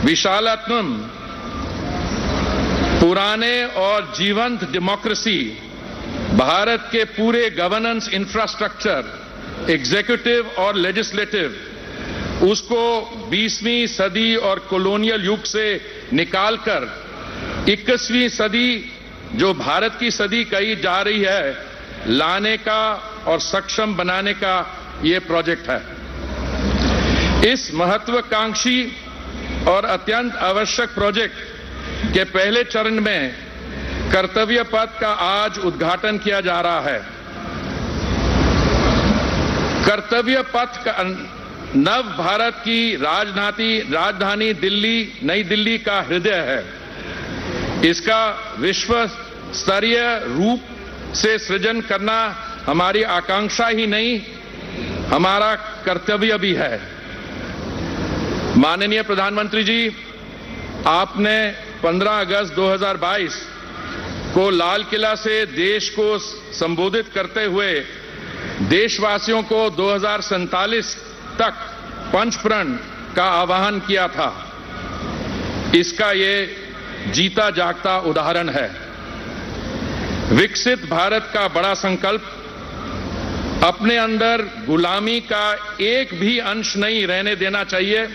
विशालतम, पुराने और जीवंत डेमोक्रेसी, भारत के पूरे गवर्नेंस इंफ्रास्ट्रक्चर, एग्जीक्यूटिव और लेजिस्लेटिव, उसको 20वीं सदी और कॉलोनियल युग से निकालकर 21वीं सदी, जो भारत की सदी कही जा रही है, लाने का और सक्षम बनाने का ये प्रोजेक्ट है। इस महत्वाकांक्षी और अत्यंत आवश्यक प्रोजेक्ट के पहले चरण में कर्तव्य पथ का आज उद्घाटन किया जा रहा है। कर्तव्य पथ का नव भारत की राजधानी दिल्ली, नई दिल्ली का हृदय है। इसका विश्व स्तरीय रूप से सृजन करना हमारी आकांक्षा ही नहीं, हमारा कर्तव्य भी है। माननीय प्रधानमंत्री जी, आपने 15 अगस्त 2022 को लाल किला से देश को संबोधित करते हुए देशवासियों को 2047 तक पंचप्रण का आह्वान किया था। इसका ये जीता जागता उदाहरण है। विकसित भारत का बड़ा संकल्प अपने अंदर गुलामी का एक भी अंश नहीं रहने देना चाहिए।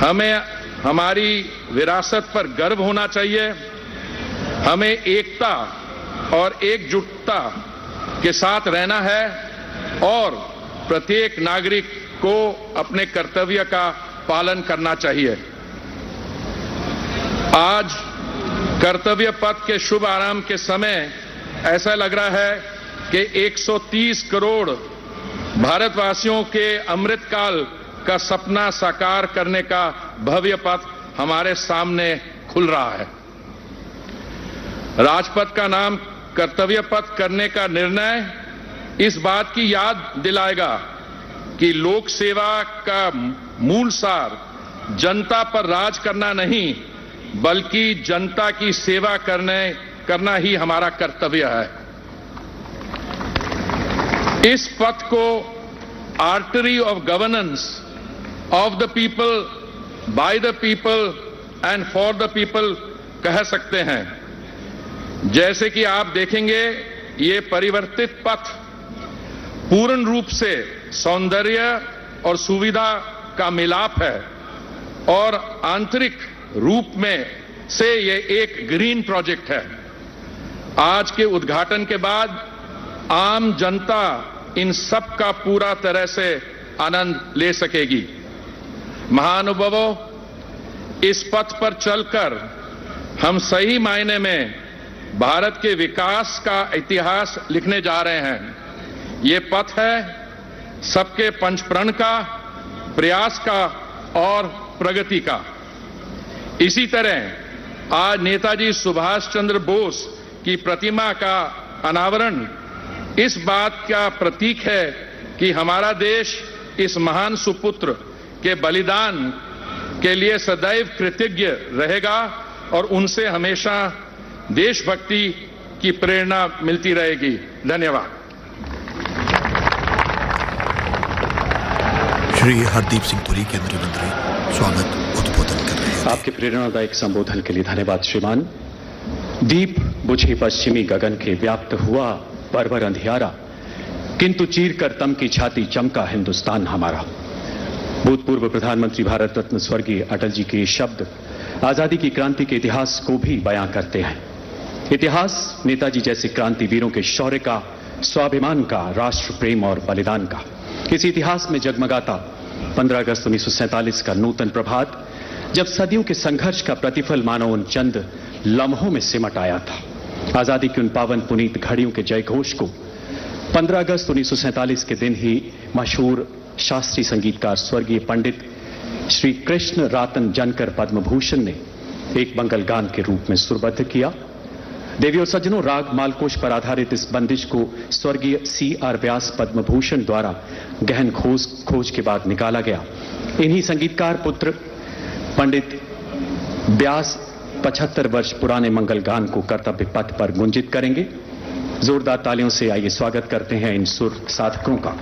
हमें हमारी विरासत पर गर्व होना चाहिए। हमें एकता और एकजुटता के साथ रहना है और प्रत्येक नागरिक को अपने कर्तव्य का पालन करना चाहिए। आज कर्तव्य पथ के शुभ आरंभ के समय ऐसा लग रहा है कि 130 करोड़ भारतवासियों के अमृतकाल का सपना साकार करने का भव्य पथ हमारे सामने खुल रहा है। राजपथ का नाम कर्तव्य पथ करने का निर्णय इस बात की याद दिलाएगा कि लोक सेवा का मूल सार जनता पर राज करना नहीं, बल्कि जनता की सेवा करना ही हमारा कर्तव्य है। इस पथ को artery of governance of the people, by the people and for the people कह सकते हैं। जैसे कि आप देखेंगे, ये परिवर्तित पथ पूर्ण रूप से सौंदर्य और सुविधा का मिलाप है और आंतरिक रूप में से ये एक ग्रीन प्रोजेक्ट है। आज के उद्घाटन के बाद आम जनता इन सब का पूरा तरह से आनंद ले सकेगी। महानुभावों, इस पथ पर चलकर हम सही मायने में भारत के विकास का इतिहास लिखने जा रहे हैं। ये पथ है सबके पंचप्रण का, प्रयास का और प्रगति का। इसी तरह आज नेताजी सुभाष चंद्र बोस की प्रतिमा का अनावरण इस बात का प्रतीक है कि हमारा देश इस महान सुपुत्र के बलिदान के लिए सदैव कृतज्ञ रहेगा और उनसे हमेशा देशभक्ति की प्रेरणा मिलती रहेगी। धन्यवाद। श्री हरदीप सिंह पुरी, केंद्रीय मंत्री, स्वागत उद्बोधन कर रहे हैं। आपके प्रेरणादायक संबोधन के लिए धन्यवाद श्रीमान। दीप बुझे पश्चिमी गगन के व्याप्त हुआ बर्बर अंधियारा, किंतु चीर कर तम की छाती चमका हिंदुस्तान हमारा। भूतपूर्व प्रधानमंत्री भारत रत्न स्वर्गीय अटल जी के ये शब्द आजादी की क्रांति के इतिहास को भी बयां करते हैं। इतिहास नेताजी जैसे क्रांतिवीरों के शौर्य का, स्वाभिमान का, राष्ट्र प्रेम और बलिदान का। इस इतिहास में जगमगाता 15 अगस्त 1947 का नूतन प्रभात, जब सदियों के संघर्ष का प्रतिफल मानो उन चंद लम्हों में सिमट आया था। आजादी की उन पावन पुनीत घड़ियों के जयघोष को 15 अगस्त 1947 के दिन ही मशहूर शास्त्रीय संगीतकार स्वर्गीय पंडित श्री कृष्ण रातन जनकर पद्म भूषण ने एक मंगल गान के रूप में सुरबद्ध किया। देवी और सज्जनों, राग मालकोश पर आधारित इस बंदिश को स्वर्गीय C.R. व्यास पद्म भूषण द्वारा गहन खोज के बाद निकाला गया। इन्हीं संगीतकार पुत्र पंडित व्यास 75 वर्ष पुराने मंगल गान को कर्तव्य पथ पर गुंजित करेंगे। जोरदार तालियों से आइए स्वागत करते हैं इन सुर साधकों का।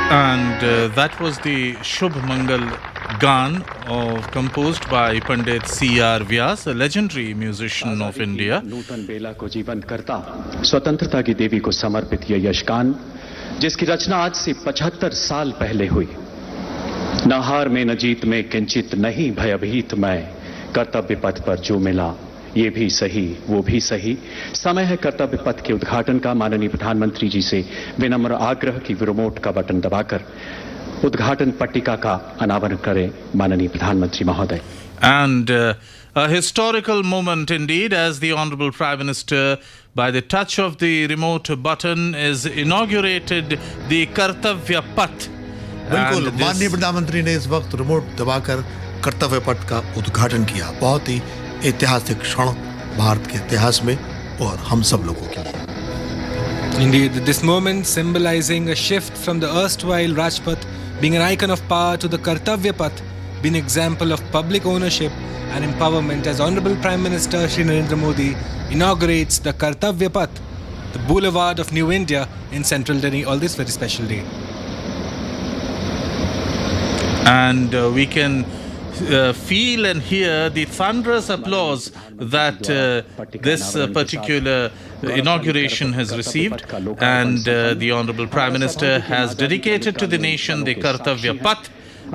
And that was the Shubh Mangal Gan composed by Pandit C.R. Vyas, a legendary musician of India. नूतन बेला को जीवंत करता स्वतंत्रता की देवी को समर्पित यह यशगान, जिसकी रचना आज से 75 साल पहले हुई। न हार में न जीत में किंचित नहीं भयभीत मैं, कर्तव्य पथ पर जो मिला ये भी सही वो भी सही। समय है कर्तव्य पथ के उद्घाटन का। माननीय प्रधानमंत्री जी से विनम्र आग्रह की रिमोट का बटन दबाकर उद्घाटन पट्टिका का अनावरण करें माननीय प्रधानमंत्री महोदय। And a historical moment indeed, as the Honorable Prime Minister, by the touch of the remote button, is inaugurated the Kartavya Path. बिल्कुल, And माननीय this- प्रधानमंत्री ने इस वक्त रिमोट दबाकर कर्तव्य पथ का उद्घाटन किया। बहुत ही ऐतिहासिक क्षण भारत के इतिहास में और हम सब लोगों के लिए। Indeed, this moment symbolizing a shift from the erstwhile Rajpath being an icon of power to the Kartavya Path, being an example of public ownership and empowerment as Honorable Prime Minister Shri Narendra Modi inaugurates the Kartavya Path, the boulevard of New India in central Delhi on this very special day. And we can feel and hear the thunderous applause that this particular inauguration has received. And the Honorable Prime Minister has dedicated to the nation the Kartavya Path,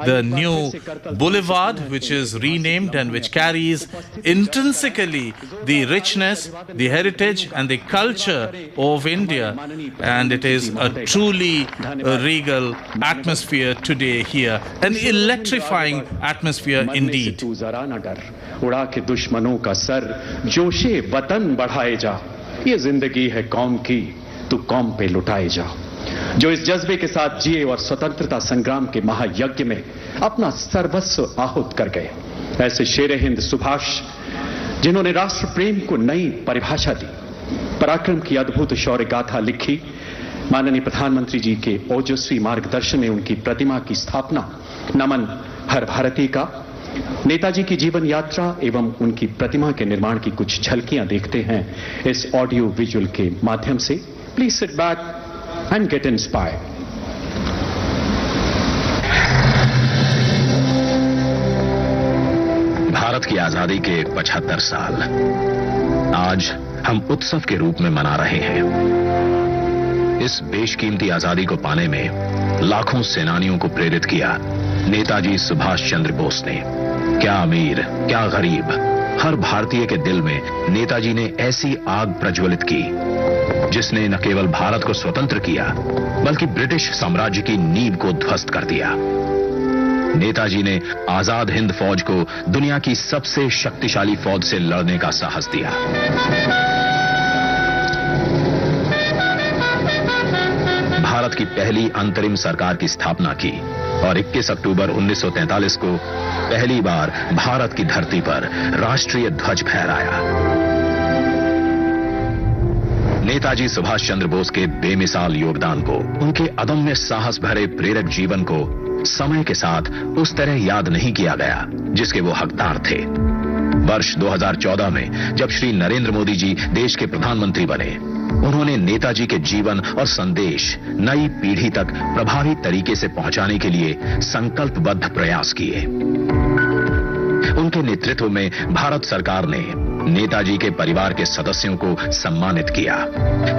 the new boulevard which is renamed and which carries intrinsically the richness, the heritage and the culture of India. And it is a truly regal atmosphere today here, an electrifying atmosphere indeed. तू जरा न डर, उड़ा के दुश्मनों का sir, जोशे वतन बढ़ाए जा, ये जिंदगी है कौम की, तू कौम पे लुटाए जा। जो इस जज्बे के साथ जिए और स्वतंत्रता संग्राम के महायज्ञ में अपना सर्वस्व आहूत कर गए, ऐसे शेर हिंद सुभाष जिन्होंने राष्ट्र प्रेम को नई परिभाषा दी, पराक्रम की अद्भुत शौर्य गाथा लिखी, माननीय प्रधानमंत्री जी के ओजस्वी मार्गदर्शन में उनकी प्रतिमा की स्थापना, नमन हर भारतीय का। नेताजी की जीवन यात्रा एवं उनकी प्रतिमा के निर्माण की कुछ झलकियां देखते हैं इस ऑडियो विजुअल के माध्यम से। Please sit back and get inspired. Bharat की आजादी के 75 साल आज हम उत्सव के रूप में मना रहे हैं। इस बेशकीमती आजादी को पाने में लाखों सेनानियों को प्रेरित किया नेताजी सुभाष चंद्र बोस ने। क्या अमीर क्या गरीब, हर भारतीय के दिल में नेताजी ने ऐसी आग प्रज्वलित की जिसने न केवल भारत को स्वतंत्र किया बल्कि ब्रिटिश साम्राज्य की नींव को ध्वस्त कर दिया। नेताजी ने आजाद हिंद फौज को दुनिया की सबसे शक्तिशाली फौज से लड़ने का साहस दिया। भारत की पहली अंतरिम सरकार की स्थापना की और 21 अक्टूबर 1943 को पहली बार भारत की धरती पर राष्ट्रीय ध्वज फहराया। नेताजी सुभाष चंद्र बोस के बेमिसाल योगदान को, उनके अदम्य साहस भरे प्रेरक जीवन को समय के साथ उस तरह याद नहीं किया गया जिसके वो हकदार थे। वर्ष 2014 में जब श्री नरेंद्र मोदी जी देश के प्रधानमंत्री बने, उन्होंने नेताजी के जीवन और संदेश नई पीढ़ी तक प्रभावी तरीके से पहुंचाने के लिए संकल्पबद्ध प्रयास किए। उनके नेतृत्व में भारत सरकार ने नेताजी के परिवार के सदस्यों को सम्मानित किया।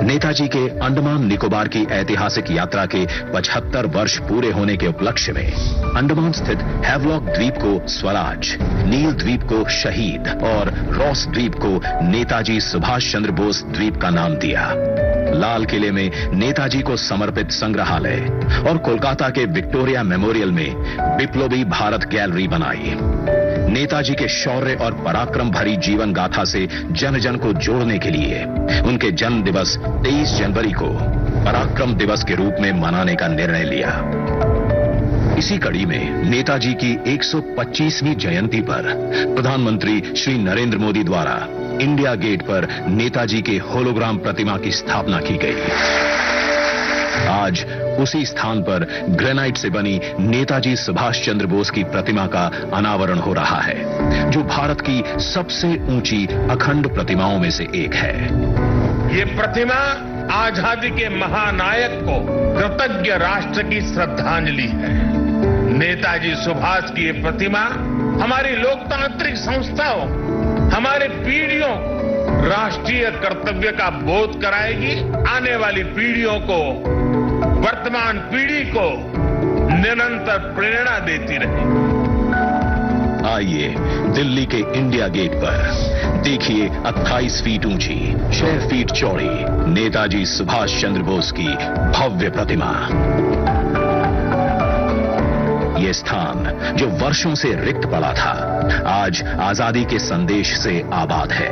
नेताजी के अंडमान निकोबार की ऐतिहासिक यात्रा के 75 वर्ष पूरे होने के उपलक्ष्य में अंडमान स्थित हैवलॉक द्वीप को स्वराज, नील द्वीप को शहीद और रॉस द्वीप को नेताजी सुभाष चंद्र बोस द्वीप का नाम दिया। लाल किले में नेताजी को समर्पित संग्रहालय और कोलकाता के विक्टोरिया मेमोरियल में विप्लवी भारत गैलरी बनाई। नेताजी के शौर्य और पराक्रम भरी जीवन गाथा से जन जन को जोड़ने के लिए उनके जन्म दिवस 23 जनवरी को पराक्रम दिवस के रूप में मनाने का निर्णय लिया। इसी कड़ी में नेताजी की 125वीं जयंती पर प्रधानमंत्री श्री नरेंद्र मोदी द्वारा इंडिया गेट पर नेताजी के होलोग्राम प्रतिमा की स्थापना की गई। आज उसी स्थान पर ग्रेनाइट से बनी नेताजी सुभाष चंद्र बोस की प्रतिमा का अनावरण हो रहा है, जो भारत की सबसे ऊंची अखंड प्रतिमाओं में से एक है। ये प्रतिमा आजादी के महानायक को कृतज्ञ राष्ट्र की श्रद्धांजलि है। नेताजी सुभाष की ये प्रतिमा हमारी लोकतांत्रिक संस्थाओं, हमारे पीढ़ियों को राष्ट्रीय कर्तव्य का बोध कराएगी, आने वाली पीढ़ियों को, वर्तमान पीढ़ी को निरंतर प्रेरणा देती रहेगी। आइए दिल्ली के इंडिया गेट पर देखिए 28 फीट ऊंची, 6 फीट चौड़ी नेताजी सुभाष चंद्र बोस की भव्य प्रतिमा। ये स्थान जो वर्षों से रिक्त पड़ा था, आज आजादी के संदेश से आबाद है।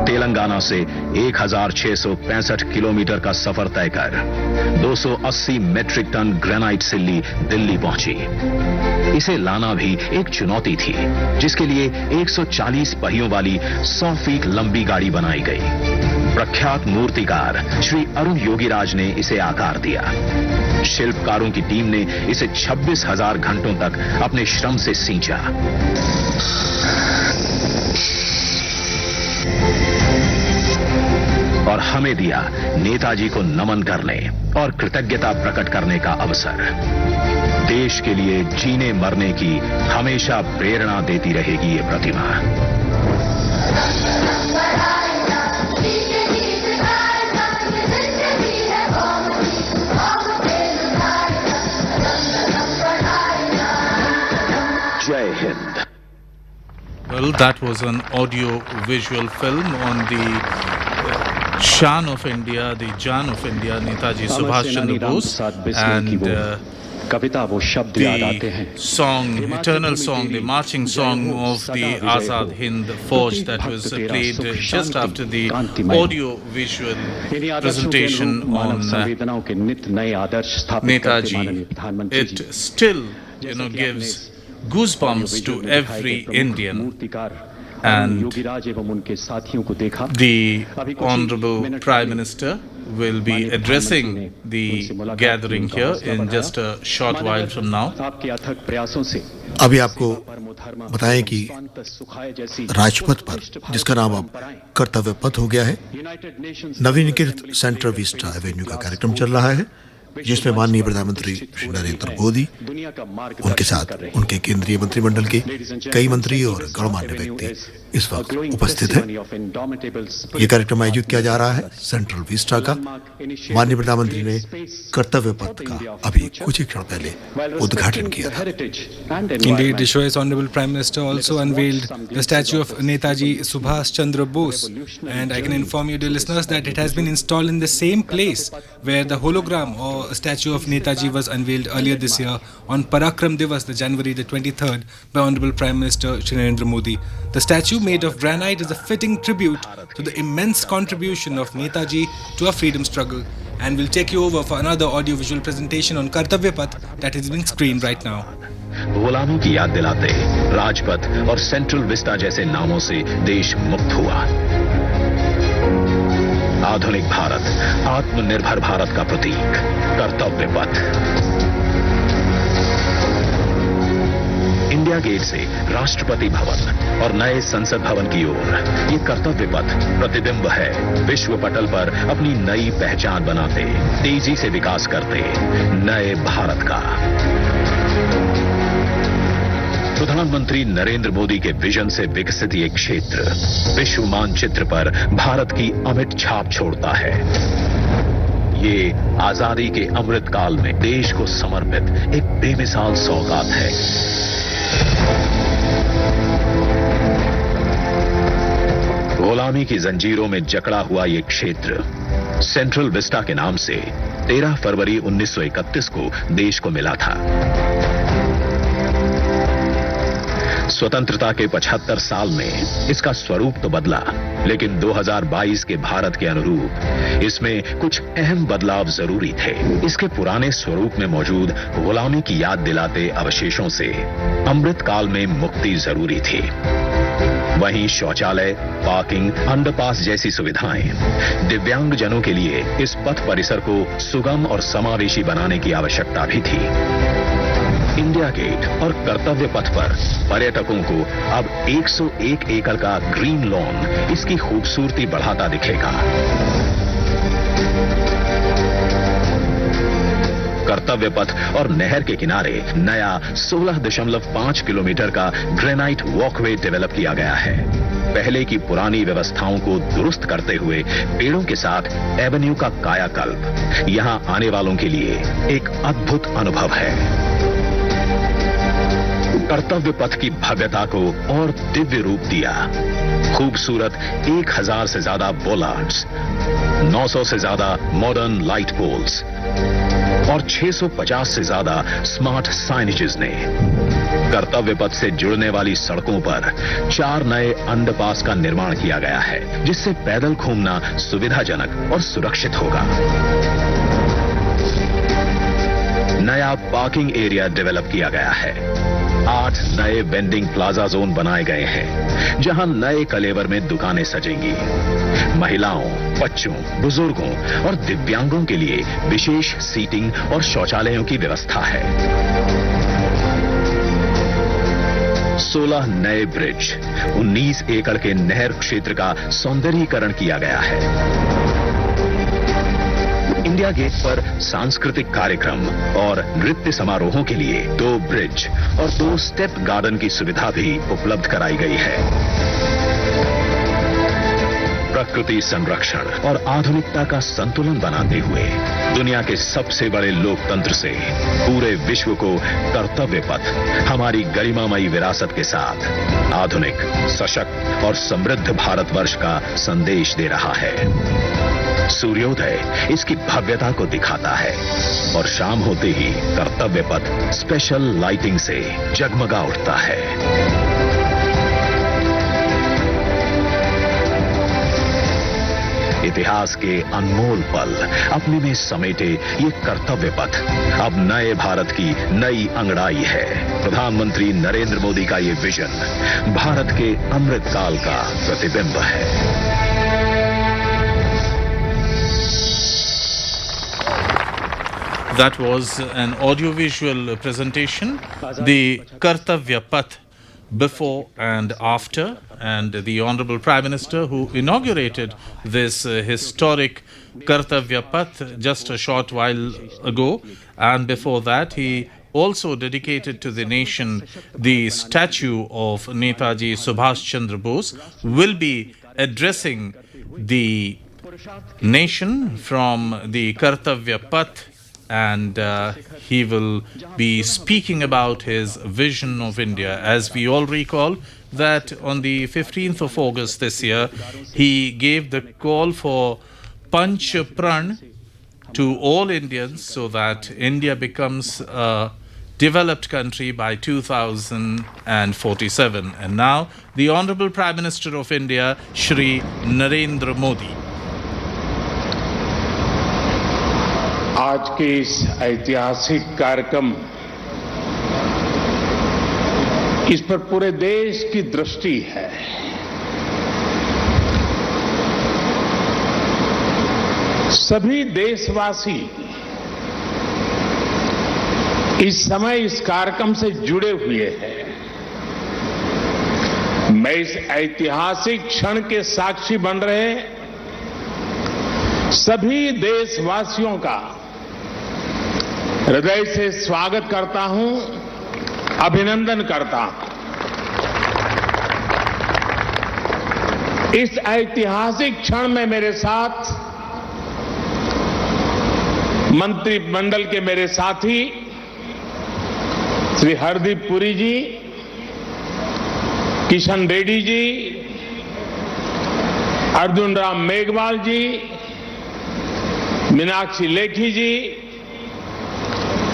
तेलंगाना से 1665 किलोमीटर का सफर तय कर 280 मेट्रिक टन ग्रेनाइट सिल्ली दिल्ली पहुंची। इसे लाना भी एक चुनौती थी, जिसके लिए 140 पहियों वाली 100 फीट लंबी गाड़ी बनाई गई। प्रख्यात मूर्तिकार श्री अरुण योगीराज ने इसे आकार दिया। शिल्पकारों की टीम ने इसे 26,000 घंटों तक अपने श्रम से सींचा। और हमें दिया नेताजी को नमन करने और कृतज्ञता प्रकट करने का अवसर। देश के लिए जीने मरने की हमेशा प्रेरणा देती रहेगी ये प्रतिमा। जय Hind. Well, that was an audio-visual film on the Shan of India, the Jan of India, Netaji Subhash Chandra Bose, and कविता वो शब्द याद आते हैं, song, eternal song, the marching song of the Azad Hind Fauj that was played just after the audio-visual presentation on संवेदनाओं के नित नए आदर्श स्थापित Netaji. माननीय प्रधानमंत्री It still, gives goosebumps to every Indian. And Yogiraj एवं उनके साथियों को देखा। the Honorable Prime Minister will be addressing the gathering here in just a short while from now. आपके अथक प्रयासों से अभी आपको बताएं कि राजपथ पर, जिसका नाम अब कर्तव्य पथ हो गया है, नवीनीकृत सेंट्रल विस्टा एवेन्यू का कार्यक्रम चल रहा है, जिसमें माननीय प्रधानमंत्री श्री नरेंद्र मोदी, उनके साथ उनके केंद्रीय मंत्रिमंडल के कई मंत्री और गणमान्य व्यक्ति इस वक्त उपस्थित हैं। ये कार्यक्रम आयोजित किया जा रहा है सेंट्रल विस्टा का। माननीय प्रधानमंत्री ने कर्तव्य पथ का अभी कुछ ही क्षण पहले उद्घाटन किया था। Indeed, the show's Honorable Prime Minister also unveiled the statue of Netaji Subhash Chandra Bose, and I can inform you, dear listeners, that it has been installed in the same place where the hologram or statue of Netaji was unveiled earlier this year on Parakram Divas, the January the 23rd, by Honorable Prime Minister Shri Narendra Modi. The statue, made of granite, is a fitting tribute to the immense contribution of Netaji to our freedom struggle, and we'll take you over for another audio-visual presentation on Kartavya Path that is being screened right now. गुलामी की याद दिलाते राजपथ और central Vista जैसे नामों से देश मुक्त हुआ। आधुनिक भारत, आत्मनिर्भर भारत का प्रतीक, कर्तव्य पथ। इंडिया गेट से राष्ट्रपति भवन और नए संसद भवन की ओर ये कर्तव्य पथ प्रतिबिंब है विश्व पटल पर अपनी नई पहचान बनाते, तेजी से विकास करते नए भारत का। प्रधानमंत्री नरेंद्र मोदी के विजन से विकसित ये क्षेत्र विश्व मानचित्र पर भारत की अमिट छाप छोड़ता है। ये आजादी के अमृत काल में देश को समर्पित एक बेमिसाल सौगात है। गुलामी की जंजीरों में जकड़ा हुआ ये क्षेत्र सेंट्रल विस्टा के नाम से 13 फरवरी 1931 को देश को मिला था। स्वतंत्रता के 75 साल में इसका स्वरूप तो बदला, लेकिन 2022 के भारत के अनुरूप इसमें कुछ अहम बदलाव जरूरी थे। इसके पुराने स्वरूप में मौजूद गुलामी की याद दिलाते अवशेषों से अमृत काल में मुक्ति जरूरी थी। वहीं शौचालय, पार्किंग, अंडरपास जैसी सुविधाएं दिव्यांग जनों के लिए इस पथ परिसर को सुगम और समावेशी बनाने की आवश्यकता भी थी। इंडिया गेट और कर्तव्य पथ पर पर्यटकों को अब 101 एकड़ का ग्रीन लॉन इसकी खूबसूरती बढ़ाता दिखेगा। कर्तव्य पथ और नहर के किनारे नया 16.5 किलोमीटर का ग्रेनाइट वॉकवे डेवलप किया गया है। पहले की पुरानी व्यवस्थाओं को दुरुस्त करते हुए पेड़ों के साथ एवेन्यू का कायाकल्प यहां आने वालों के लिए एक अद्भुत अनुभव है। कर्तव्य पथ की भव्यता को और दिव्य रूप दिया। खूबसूरत 1000 से ज्यादा बोलार्ड्स, 900 से ज्यादा मॉडर्न लाइट पोल्स और 650 से ज्यादा स्मार्ट साइनेजेस ने कर्तव्य पथ से जुड़ने वाली सड़कों पर 4 नए अंडरपास का निर्माण किया गया है, जिससे पैदल घूमना सुविधाजनक और सुरक्षित होगा। नया पार्किंग एरिया डेवलप किया गया है। 8 नए वेंडिंग प्लाजा जोन बनाए गए हैं, जहां नए कलेवर में दुकानें सजेंगी। महिलाओं, बच्चों, बुजुर्गों और दिव्यांगों के लिए विशेष सीटिंग और शौचालयों की व्यवस्था है। 16 नए ब्रिज, 19 एकड़ के नहर क्षेत्र का सौंदर्यीकरण किया गया है। इंडिया गेट पर सांस्कृतिक कार्यक्रम और नृत्य समारोहों के लिए 2 ब्रिज और 2 स्टेप गार्डन की सुविधा भी उपलब्ध कराई गई है। प्रकृति संरक्षण और आधुनिकता का संतुलन बनाते हुए दुनिया के सबसे बड़े लोकतंत्र से पूरे विश्व को कर्तव्य पथ हमारी गरिमामयी विरासत के साथ आधुनिक, सशक्त और समृद्ध भारतवर्ष का संदेश दे रहा है। सूर्योदय इसकी भव्यता को दिखाता है और शाम होते ही कर्तव्य पथ स्पेशल लाइटिंग से जगमगा उठता है। इतिहास के अनमोल पल अपने में समेटे ये कर्तव्य पथ अब नए भारत की नई अंगड़ाई है। प्रधानमंत्री नरेंद्र मोदी का ये विजन भारत के अमृत काल का प्रतिबिंब है। That was an audiovisual presentation, the Kartavya Path before and after, and the Honorable Prime Minister who inaugurated this historic Kartavya Path just a short while ago, and before that he also dedicated to the nation the statue of Netaji Subhash Chandra Bose, will be addressing the nation from the Kartavya Path, and he will be speaking about his vision of India. As we all recall that on the 15th of August this year, he gave the call for Panch Pran to all Indians so that India becomes a developed country by 2047. And now, the Honorable Prime Minister of India, Shri Narendra Modi. आज के इस ऐतिहासिक कार्यक्रम, इस पर पूरे देश की दृष्टि है। सभी देशवासी इस समय इस कार्यक्रम से जुड़े हुए हैं। मैं इस ऐतिहासिक क्षण के साक्षी बन रहे सभी देशवासियों का हृदय से स्वागत करता हूं, अभिनंदन करता हूं। इस ऐतिहासिक क्षण में मेरे साथ मंत्रिमंडल के मेरे साथी श्री हरदीप पुरी जी, किशन रेड्डी जी, अर्जुन राम मेघवाल जी, मीनाक्षी लेखी जी,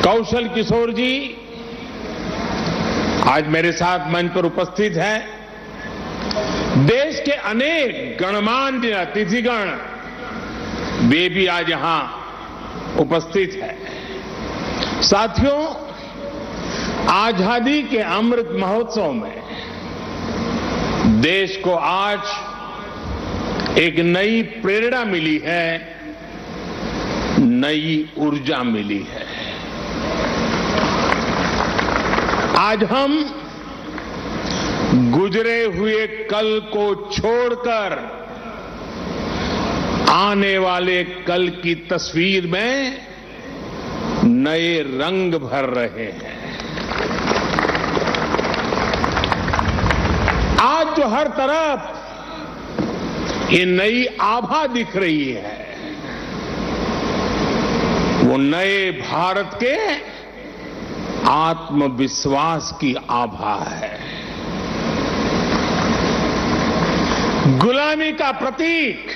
कौशल किशोर जी आज मेरे साथ मंच पर उपस्थित हैं। देश के अनेक गणमान्य अतिथिगण वे भी आज यहां उपस्थित हैं। साथियों, आजादी के अमृत महोत्सव में देश को आज एक नई प्रेरणा मिली है, नई ऊर्जा मिली है। आज हम गुजरे हुए कल को छोड़कर आने वाले कल की तस्वीर में नए रंग भर रहे हैं। आज जो हर तरफ ये नई आभा दिख रही है, वो नए भारत के आत्मविश्वास की आभा है। गुलामी का प्रतीक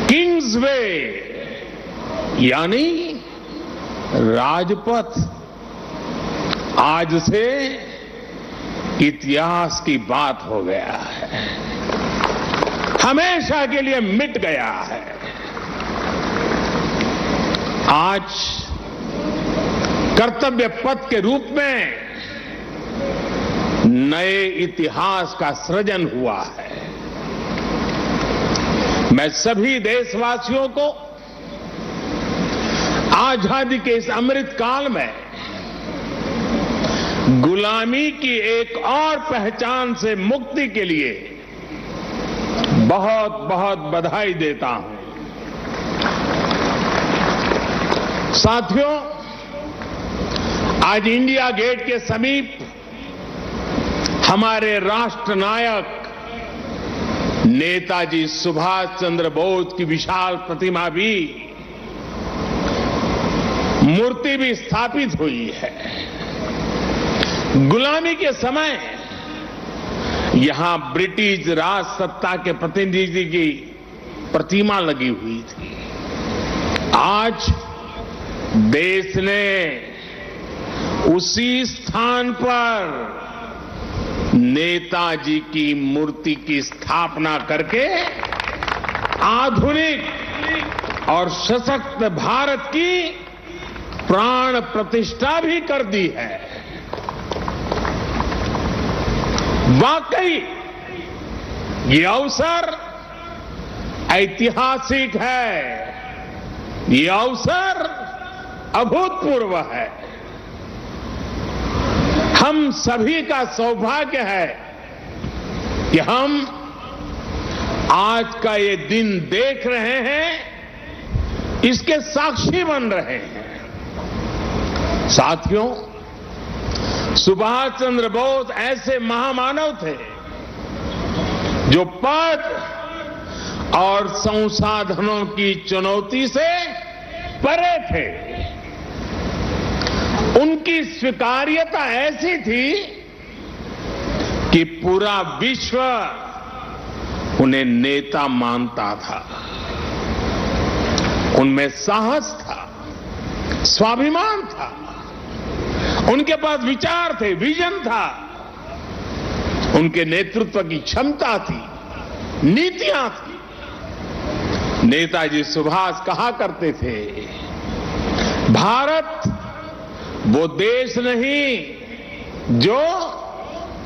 किंग्स वे यानी राजपथ आज से इतिहास की बात हो गया है, हमेशा के लिए मिट गया है। आज कर्तव्य पथ के रूप में नए इतिहास का सृजन हुआ है। मैं सभी देशवासियों को आजादी के इस अमृत काल में गुलामी की एक और पहचान से मुक्ति के लिए बहुत बहुत बधाई देता हूं। साथियों, आज इंडिया गेट के समीप हमारे राष्ट्र नायक नेताजी सुभाष चंद्र बोस की विशाल प्रतिमा भी, मूर्ति भी स्थापित हुई है। गुलामी के समय यहां ब्रिटिश राज सत्ता के प्रतिनिधि की प्रतिमा लगी हुई थी। आज देश ने उसी स्थान पर नेताजी की मूर्ति की स्थापना करके आधुनिक और सशक्त भारत की प्राण प्रतिष्ठा भी कर दी है। वाकई ये अवसर ऐतिहासिक है, ये अवसर अभूतपूर्व है। हम सभी का सौभाग्य है कि हम आज का ये दिन देख रहे हैं, इसके साक्षी बन रहे हैं। साथियों, सुभाष चंद्र बोस ऐसे महामानव थे जो पद और संसाधनों की चुनौती से परे थे। उनकी स्वीकार्यता ऐसी थी कि पूरा विश्व उन्हें नेता मानता था। उनमें साहस था, स्वाभिमान था, उनके पास विचार थे, विजन था, उनके नेतृत्व की क्षमता थी, नीतियां थी। नेताजी सुभाष कहा करते थे, भारत वो देश नहीं जो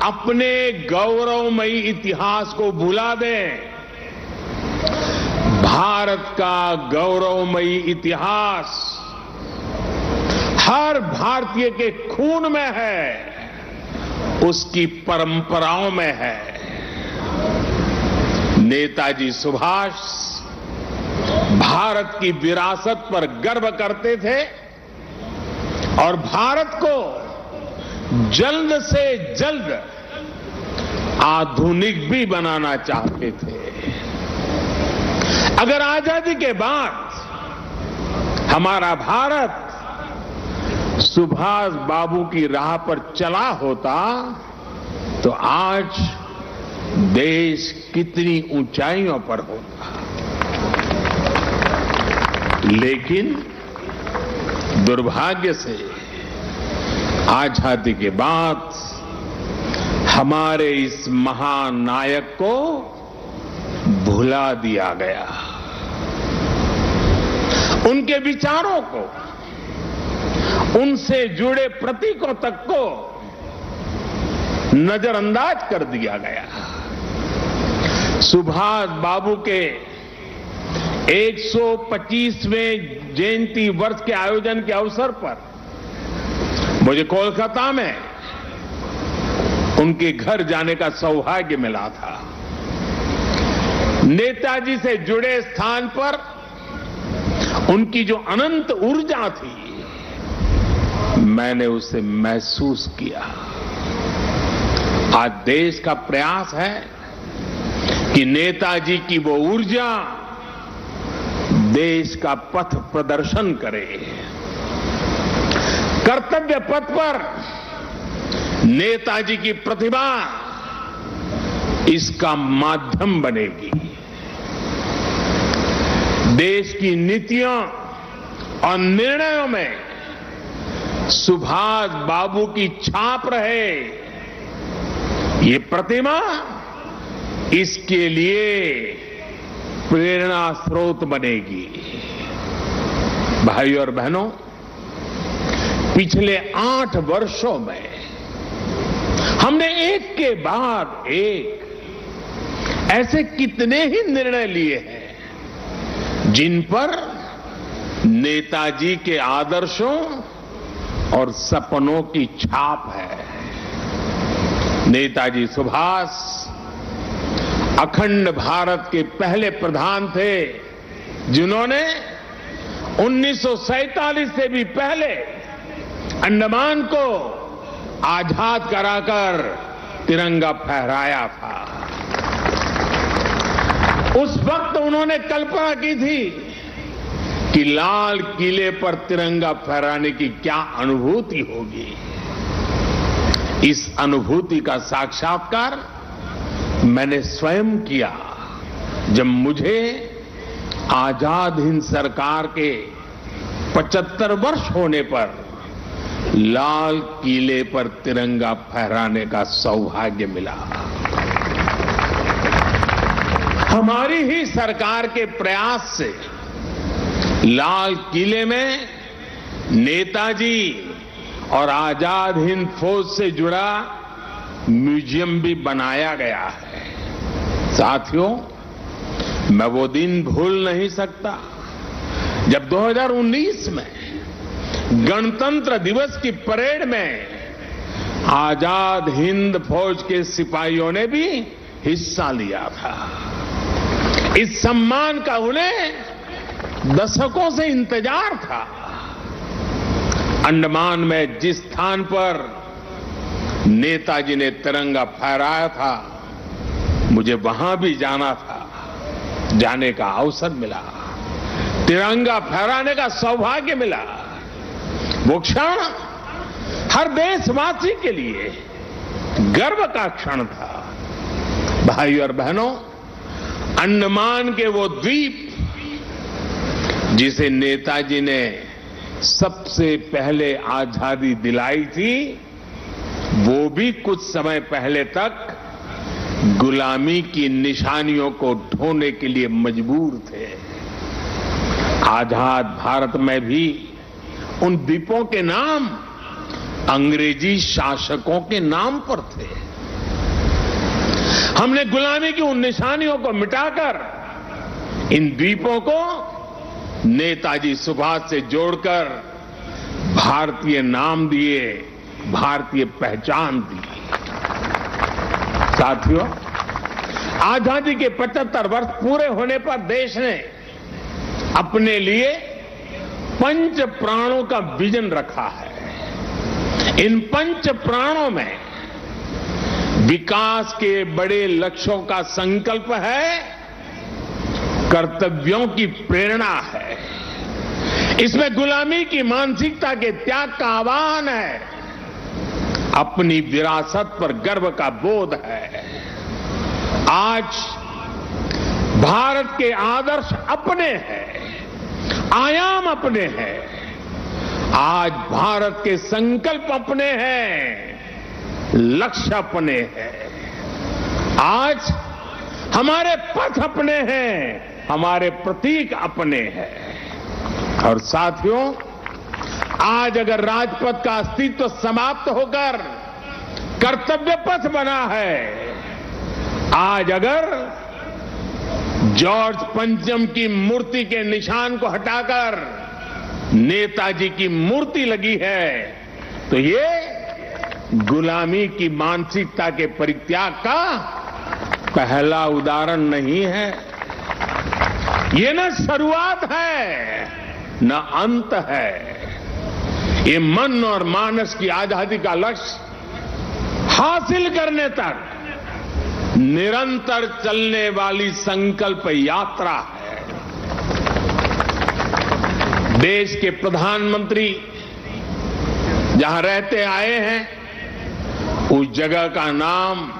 अपने गौरवमयी इतिहास को भुला दे। भारत का गौरवमयी इतिहास हर भारतीय के खून में है, उसकी परंपराओं में है। नेताजी सुभाष भारत की विरासत पर गर्व करते थे और भारत को जल्द से जल्द आधुनिक भी बनाना चाहते थे। अगर आजादी के बाद हमारा भारत सुभाष बाबू की राह पर चला होता तो आज देश कितनी ऊंचाइयों पर होता। लेकिन दुर्भाग्य से आजादी के बाद हमारे इस महानायक को भुला दिया गया। उनके विचारों को, उनसे जुड़े प्रतीकों तक को नजरअंदाज कर दिया गया। सुभाष बाबू के 125वें जयंती वर्ष के आयोजन के अवसर पर मुझे कोलकाता में उनके घर जाने का सौभाग्य मिला था। नेताजी से जुड़े स्थान पर उनकी जो अनंत ऊर्जा थी, मैंने उसे महसूस किया। आज देश का प्रयास है कि नेताजी की वो ऊर्जा देश का पथ प्रदर्शन करे। कर्तव्य पथ पर नेताजी की प्रतिभा इसका माध्यम बनेगी। देश की नीतियों और निर्णयों में सुभाष बाबू की छाप रहे, ये प्रतिमा इसके लिए प्रेरणा स्रोत बनेगी। भाइयों और बहनों, पिछले 8 वर्षों में हमने एक के बाद एक ऐसे कितने ही निर्णय लिए हैं जिन पर नेताजी के आदर्शों और सपनों की छाप है। नेताजी सुभाष अखंड भारत के पहले प्रधान थे जिन्होंने 1947 से भी पहले अंडमान को आजाद कराकर तिरंगा फहराया था। उस वक्त उन्होंने कल्पना की थी कि लाल किले पर तिरंगा फहराने की क्या अनुभूति होगी। इस अनुभूति का साक्षात्कार मैंने स्वयं किया जब मुझे आजाद हिंद सरकार के 75 वर्ष होने पर लाल किले पर तिरंगा फहराने का सौभाग्य मिला। हमारी ही सरकार के प्रयास से लाल किले में नेताजी और आजाद हिंद फौज से जुड़ा म्यूजियम भी बनाया गया है। साथियों, मैं वो दिन भूल नहीं सकता जब 2019 में गणतंत्र दिवस की परेड में आजाद हिंद फौज के सिपाहियों ने भी हिस्सा लिया था। इस सम्मान का उन्हें दशकों से इंतजार था। अंडमान में जिस स्थान पर नेताजी ने तिरंगा फहराया था, मुझे वहां भी जाना था, जाने का अवसर मिला, तिरंगा फहराने का सौभाग्य मिला। वो क्षण हर देशवासी के लिए गर्व का क्षण था। भाई और बहनों, अंडमान के वो द्वीप जिसे नेताजी ने सबसे पहले आजादी दिलाई थी, वो भी कुछ समय पहले तक गुलामी की निशानियों को ढोने के लिए मजबूर थे। आजाद भारत में भी उन द्वीपों के नाम अंग्रेजी शासकों के नाम पर थे। हमने गुलामी की उन निशानियों को मिटाकर इन द्वीपों को नेताजी सुभाष से जोड़कर भारतीय नाम दिए, भारतीय पहचान दी। साथियों, आजादी के 75 वर्ष पूरे होने पर देश ने अपने लिए 5 प्राणों का विजन रखा है। इन 5 प्राणों में विकास के बड़े लक्ष्यों का संकल्प है, कर्तव्यों की प्रेरणा है, इसमें गुलामी की मानसिकता के त्याग का आह्वान है, अपनी विरासत पर गर्व का बोध है। आज भारत के आदर्श अपने हैं, आयाम अपने हैं। आज भारत के संकल्प अपने हैं, लक्ष्य अपने हैं। आज हमारे पथ अपने हैं, हमारे प्रतीक अपने हैं। और साथियों, आज अगर राजपथ का अस्तित्व समाप्त होकर कर्तव्य पथ बना है, आज अगर जॉर्ज पंचम की मूर्ति के निशान को हटाकर नेताजी की मूर्ति लगी है, तो ये गुलामी की मानसिकता के परित्याग का पहला उदाहरण नहीं है। ये न शुरुआत है न अंत है। ये मन और मानस की आजादी का लक्ष्य हासिल करने तक निरंतर चलने वाली संकल्प यात्रा है। देश के प्रधानमंत्री जहां रहते आए हैं उस जगह का नाम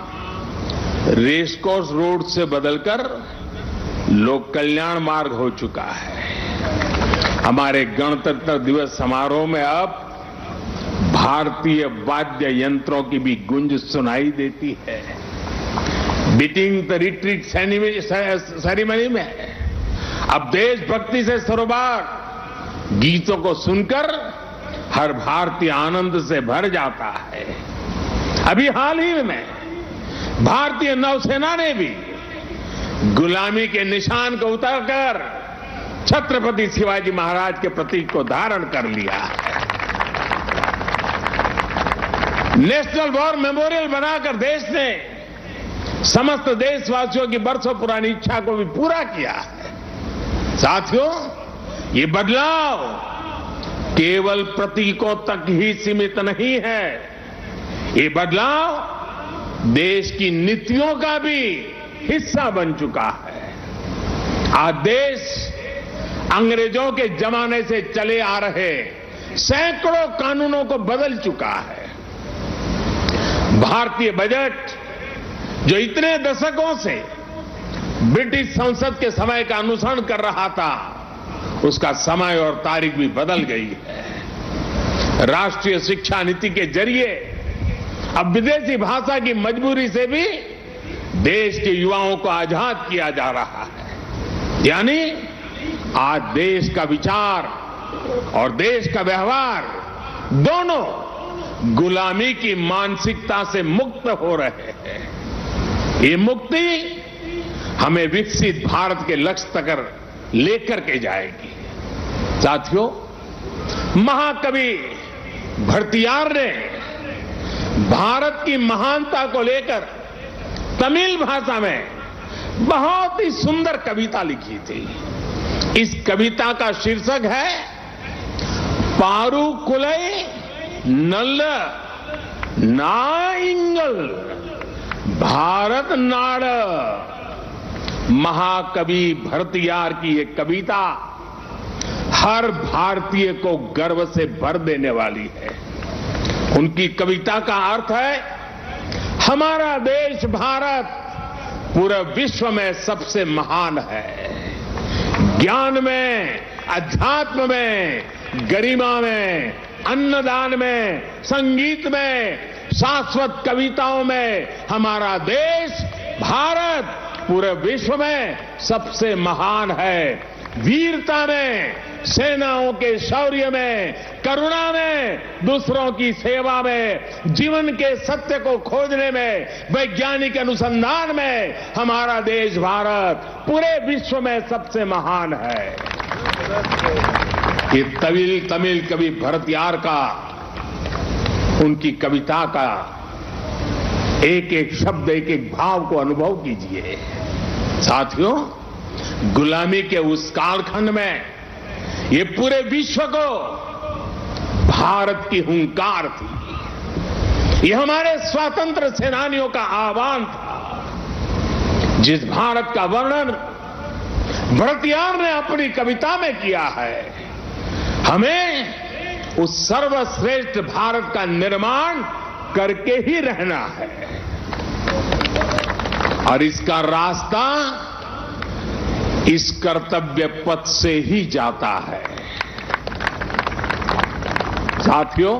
रेसकोर्स रोड से बदलकर लोक कल्याण मार्ग हो चुका है। हमारे गणतंत्र दिवस समारोह में अब भारतीय वाद्य यंत्रों की भी गूंज सुनाई देती है। बीटिंग द रिट्रीट सेरेमनी में अब देशभक्ति से सरोबार गीतों को सुनकर हर भारतीय आनंद से भर जाता है। अभी हाल ही में भारतीय नौसेना ने भी गुलामी के निशान को उतारकर छत्रपति शिवाजी महाराज के प्रतीक को धारण कर लिया है। नेशनल वॉर मेमोरियल बनाकर देश ने समस्त देशवासियों की बरसों पुरानी इच्छा को भी पूरा किया है। साथियों, ये बदलाव केवल प्रतीकों तक ही सीमित नहीं है। ये बदलाव देश की नीतियों का भी हिस्सा बन चुका है। आज देश अंग्रेजों के जमाने से चले आ रहे सैकड़ों कानूनों को बदल चुका है। भारतीय बजट जो इतने दशकों से ब्रिटिश संसद के समय का अनुसरण कर रहा था, उसका समय और तारीख भी बदल गई है। राष्ट्रीय शिक्षा नीति के जरिए अब विदेशी भाषा की मजबूरी से भी देश के युवाओं को आजाद किया जा रहा है। यानी आज देश का विचार और देश का व्यवहार दोनों गुलामी की मानसिकता से मुक्त हो रहे हैं। ये मुक्ति हमें विकसित भारत के लक्ष्य तक लेकर के जाएगी। साथियों, महाकवि भरतियार ने भारत की महानता को लेकर तमिल भाषा में बहुत ही सुंदर कविता लिखी थी। इस कविता का शीर्षक है पारू कुलई नल्ल नाइंगल भारत नाड़। महाकवि भरतियार की ये कविता हर भारतीय को गर्व से भर देने वाली है। उनकी कविता का अर्थ है हमारा देश भारत पूरे विश्व में सबसे महान है। ज्ञान में, अध्यात्म में, गरिमा में, अन्नदान में, संगीत में, शाश्वत कविताओं में हमारा देश भारत पूरे विश्व में सबसे महान है। वीरता में, सेनाओं के शौर्य में, करुणा में, दूसरों की सेवा में, जीवन के सत्य को खोजने में, वैज्ञानिक अनुसंधान में हमारा देश भारत पूरे विश्व में सबसे महान है। ये तमिल कवि भरतियार का, उनकी कविता का एक एक शब्द, एक एक भाव को अनुभव कीजिए। साथियों, गुलामी के उस कालखंड में ये पूरे विश्व को भारत की हुंकार थी। ये हमारे स्वतंत्र सेनानियों का आह्वान था। जिस भारत का वर्णन भरतियार ने अपनी कविता में किया है, हमें उस सर्वश्रेष्ठ भारत का निर्माण करके ही रहना है और इसका रास्ता इस कर्तव्य पथ से ही जाता है। साथियों,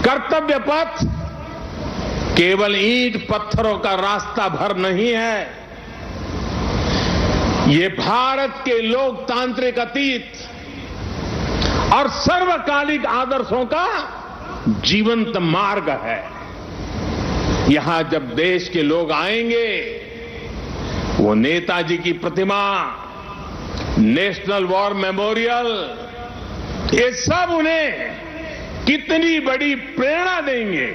कर्तव्य पथ केवल ईंट पत्थरों का रास्ता भर नहीं है। ये भारत के लोकतांत्रिक अतीत और सर्वकालिक आदर्शों का जीवंत मार्ग है। यहां जब देश के लोग आएंगे, वो नेताजी की प्रतिमा, नेशनल वॉर मेमोरियल, ये सब उन्हें कितनी बड़ी प्रेरणा देंगे।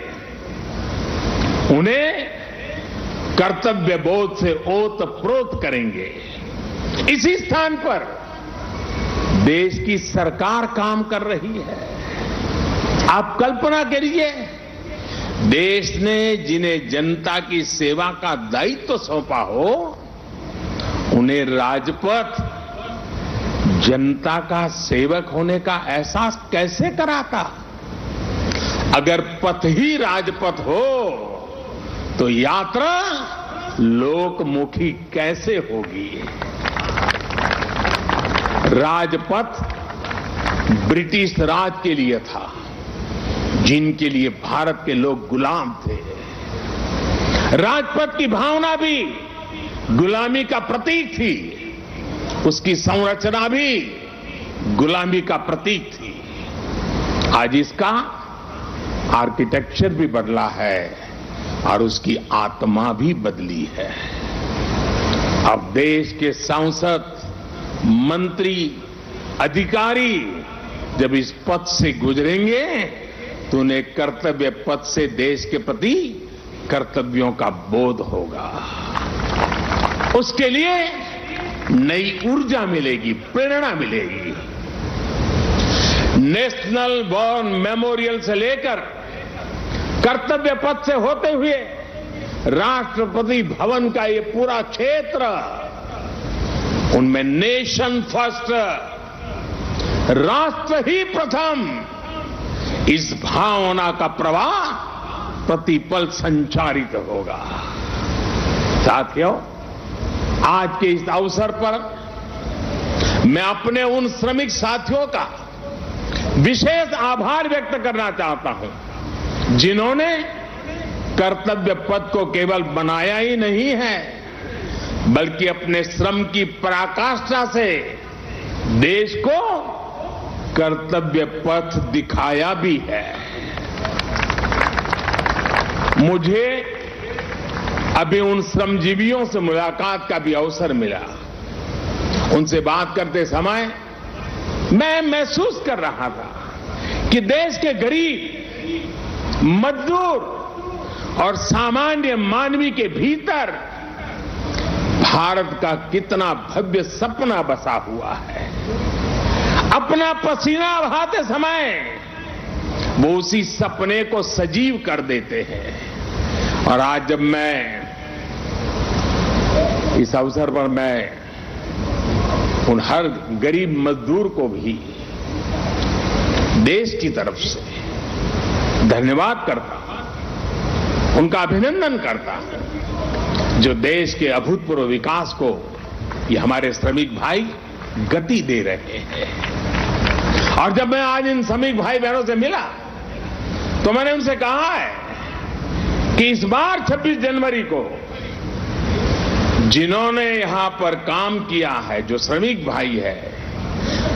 उन्हें कर्तव्य बोध से ओतप्रोत करेंगे। इसी स्थान पर देश की सरकार काम कर रही है। आप कल्पना करिए, देश ने जिन्हें जनता की सेवा का दायित्व सौंपा हो, उन्हें राजपथ जनता का सेवक होने का एहसास कैसे कराता? अगर पथ ही राजपथ हो तो यात्रा लोकमुखी कैसे होगी? राजपथ ब्रिटिश राज के लिए था, जिनके लिए भारत के लोग गुलाम थे। राजपथ की भावना भी गुलामी का प्रतीक थी, उसकी संरचना भी गुलामी का प्रतीक थी। आज इसका आर्किटेक्चर भी बदला है और उसकी आत्मा भी बदली है। अब देश के सांसद, मंत्री, अधिकारी जब इस पथ से गुजरेंगे तो उन्हें कर्तव्य पथ से देश के प्रति कर्तव्यों का बोध होगा। उसके लिए नई ऊर्जा मिलेगी, प्रेरणा मिलेगी। नेशनल वॉर मेमोरियल से लेकर कर्तव्य पथ से होते हुए राष्ट्रपति भवन का ये पूरा क्षेत्र, उनमें नेशन फर्स्ट, राष्ट्र ही प्रथम, इस भावना का प्रवाह प्रतिपल संचारित होगा। साथियों, आज के इस अवसर पर मैं अपने उन श्रमिक साथियों का विशेष आभार व्यक्त करना चाहता हूं, जिन्होंने कर्तव्य पथ को केवल बनाया ही नहीं है, बल्कि अपने श्रम की पराकाष्ठा से देश को कर्तव्य पथ दिखाया भी है। मुझे अभी उन श्रमजीवियों से मुलाकात का भी अवसर मिला। उनसे बात करते समय मैं महसूस कर रहा था कि देश के गरीब, मजदूर और सामान्य मानवी के भीतर भारत का कितना भव्य सपना बसा हुआ है। अपना पसीना बहाते समय वो उसी सपने को सजीव कर देते हैं। और आज जब मैं इस अवसर पर मैं उन हर गरीब मजदूर को भी देश की तरफ से धन्यवाद करता हूं, उनका अभिनंदन करता हूं, जो देश के अभूतपूर्व विकास को ये हमारे श्रमिक भाई गति दे रहे हैं। और जब मैं आज इन श्रमिक भाई बहनों से मिला तो मैंने उनसे कहा है कि इस बार 26 जनवरी को जिन्होंने यहां पर काम किया है, जो श्रमिक भाई है,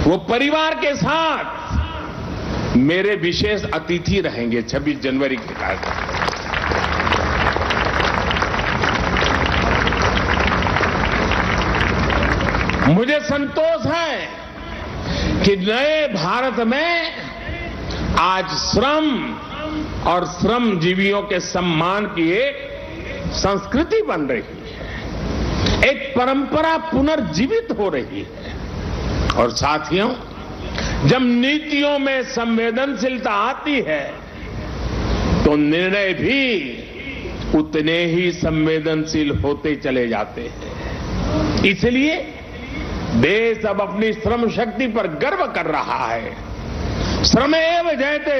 वो परिवार के साथ मेरे विशेष अतिथि रहेंगे 26 जनवरी के कार्यक्रम। मुझे संतोष है कि नए भारत में आज श्रम और श्रमजीवियों के सम्मान की एक संस्कृति बन रही है, एक परंपरा पुनर्जीवित हो रही है। और साथियों, जब नीतियों में संवेदनशीलता आती है तो निर्णय भी उतने ही संवेदनशील होते चले जाते हैं। इसलिए देश अब अपनी श्रम शक्ति पर गर्व कर रहा है। श्रमेव जयते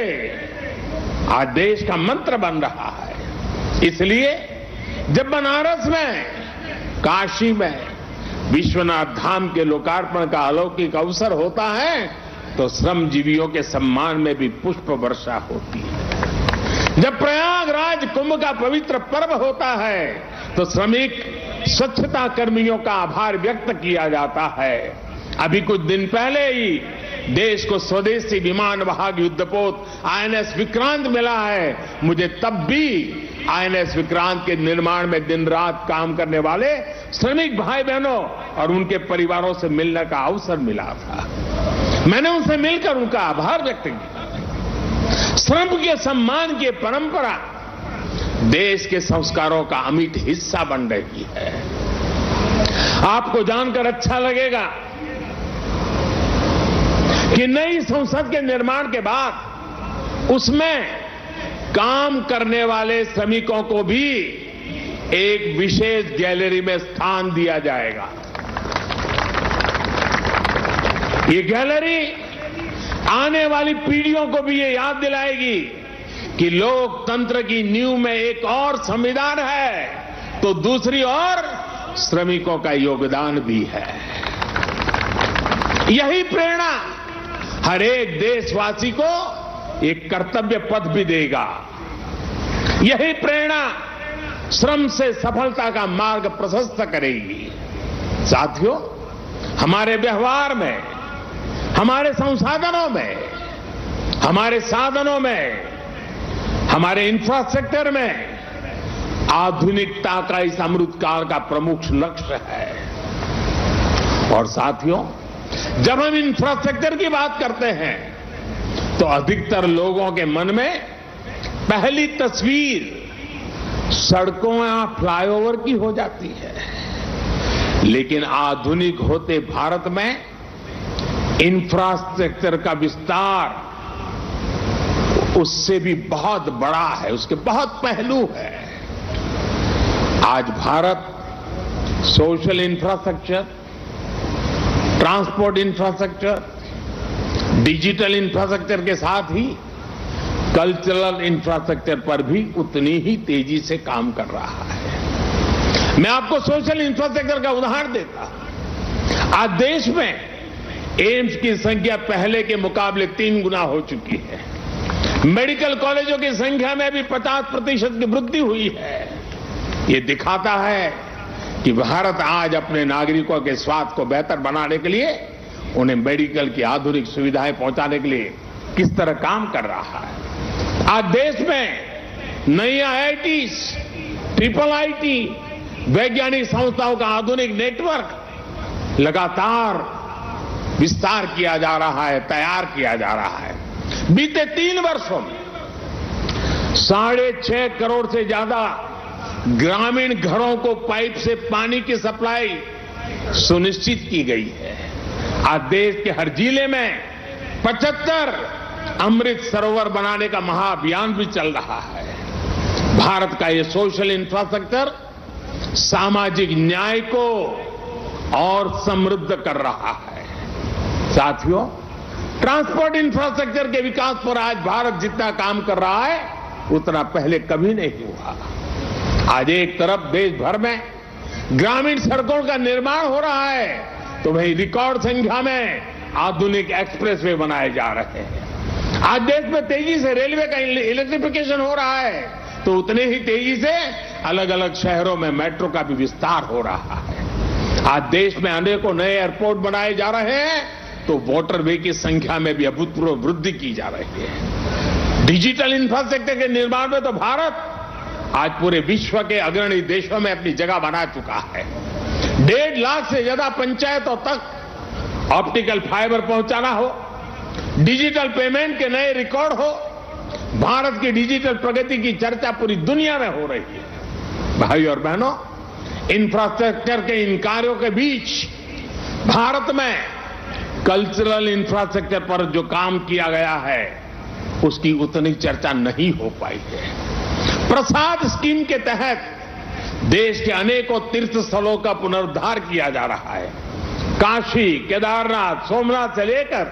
आज देश का मंत्र बन रहा है। इसलिए जब बनारस में, काशी में विश्वनाथ धाम के लोकार्पण का अलौकिक अवसर होता है तो श्रमजीवियों के सम्मान में भी पुष्प वर्षा होती है। जब प्रयागराज कुंभ का पवित्र पर्व होता है तो श्रमिक स्वच्छता कर्मियों का आभार व्यक्त किया जाता है। अभी कुछ दिन पहले ही देश को स्वदेशी विमान वाहक युद्धपोत आईएनएस विक्रांत मिला है। मुझे तब भी आईएनएस विक्रांत के निर्माण में दिन रात काम करने वाले श्रमिक भाई बहनों और उनके परिवारों से मिलने का अवसर मिला था। मैंने उनसे मिलकर उनका आभार व्यक्त किया। श्रम के सम्मान की परंपरा देश के संस्कारों का अमिट हिस्सा बन रही है। आपको जानकर अच्छा लगेगा कि नई संसद के निर्माण के बाद उसमें काम करने वाले श्रमिकों को भी एक विशेष गैलरी में स्थान दिया जाएगा। ये गैलरी आने वाली पीढ़ियों को भी ये याद दिलाएगी कि लोकतंत्र की नींव में एक और संविधान है तो दूसरी ओर श्रमिकों का योगदान भी है। यही प्रेरणा हर एक देशवासी को एक कर्तव्य पथ भी देगा। यही प्रेरणा श्रम से सफलता का मार्ग प्रशस्त करेगी। साथियों, हमारे व्यवहार में, हमारे संसाधनों में, हमारे साधनों में, हमारे इंफ्रास्ट्रक्चर में आधुनिकता का इस अमृतकाल का प्रमुख लक्ष्य है। और साथियों, जब हम इंफ्रास्ट्रक्चर की बात करते हैं तो अधिकतर लोगों के मन में पहली तस्वीर सड़कों या फ्लाईओवर की हो जाती है। लेकिन आधुनिक होते भारत में इंफ्रास्ट्रक्चर का विस्तार उससे भी बहुत बड़ा है, उसके बहुत पहलू है। आज Bharat social infrastructure, transport infrastructure, digital infrastructure के साथ ही कल्चरल इंफ्रास्ट्रक्चर पर भी उतनी ही तेजी से काम कर रहा है। मैं आपको सोशल इंफ्रास्ट्रक्चर का उदाहरण देता हूं। आज देश में एम्स की संख्या पहले के मुकाबले 3 गुना हो चुकी है। मेडिकल कॉलेजों की संख्या में भी 50% की वृद्धि हुई है। ये दिखाता है कि भारत आज अपने नागरिकों के स्वास्थ्य को बेहतर बनाने के लिए, उन्हें मेडिकल की आधुनिक सुविधाएं पहुंचाने के लिए किस तरह काम कर रहा है। आज देश में नई IITs, ट्रिपल IT, वैज्ञानिक संस्थाओं का आधुनिक नेटवर्क लगातार विस्तार किया जा रहा है, तैयार किया जा रहा है। बीते 3 वर्षों में 6.5 करोड़ से ज्यादा ग्रामीण घरों को पाइप से पानी की सप्लाई सुनिश्चित की गई है। आज देश के हर जिले में 75 अमृत सरोवर बनाने का महाअभियान भी चल रहा है। भारत का ये सोशल इंफ्रास्ट्रक्चर सामाजिक न्याय को और समृद्ध कर रहा है। साथियों, ट्रांसपोर्ट इंफ्रास्ट्रक्चर के विकास पर आज भारत जितना काम कर रहा है उतना पहले कभी नहीं हुआ। आज एक तरफ देश भर में ग्रामीण सड़कों का निर्माण हो रहा है तो वहीं रिकॉर्ड संख्या में आधुनिक एक्सप्रेसवे बनाए जा रहे हैं। आज देश में तेजी से रेलवे का इलेक्ट्रिफिकेशन हो रहा है तो उतने ही तेजी से अलग अलग शहरों में मेट्रो का भी विस्तार हो रहा है। आज देश में अनेकों नए एयरपोर्ट बनाए जा रहे हैं तो वाटरवे की संख्या में भी अभूतपूर्व वृद्धि की जा रही है। डिजिटल इंफ्रास्ट्रक्चर के निर्माण में तो भारत आज पूरे विश्व के अग्रणी देशों में अपनी जगह बना चुका है। 1.5 लाख से ज्यादा पंचायतों तक ऑप्टिकल फाइबर पहुंचाना हो, डिजिटल पेमेंट के नए रिकॉर्ड हो, भारत की डिजिटल प्रगति की चर्चा पूरी दुनिया में हो रही है। भाई और बहनों, इंफ्रास्ट्रक्चर के इन कार्यों के बीच भारत में कल्चरल इंफ्रास्ट्रक्चर पर जो काम किया गया है उसकी उतनी चर्चा नहीं हो पाई है। प्रसाद स्कीम के तहत देश के अनेकों तीर्थ स्थलों का पुनरुद्धार किया जा रहा है। काशी, केदारनाथ, सोमनाथ से लेकर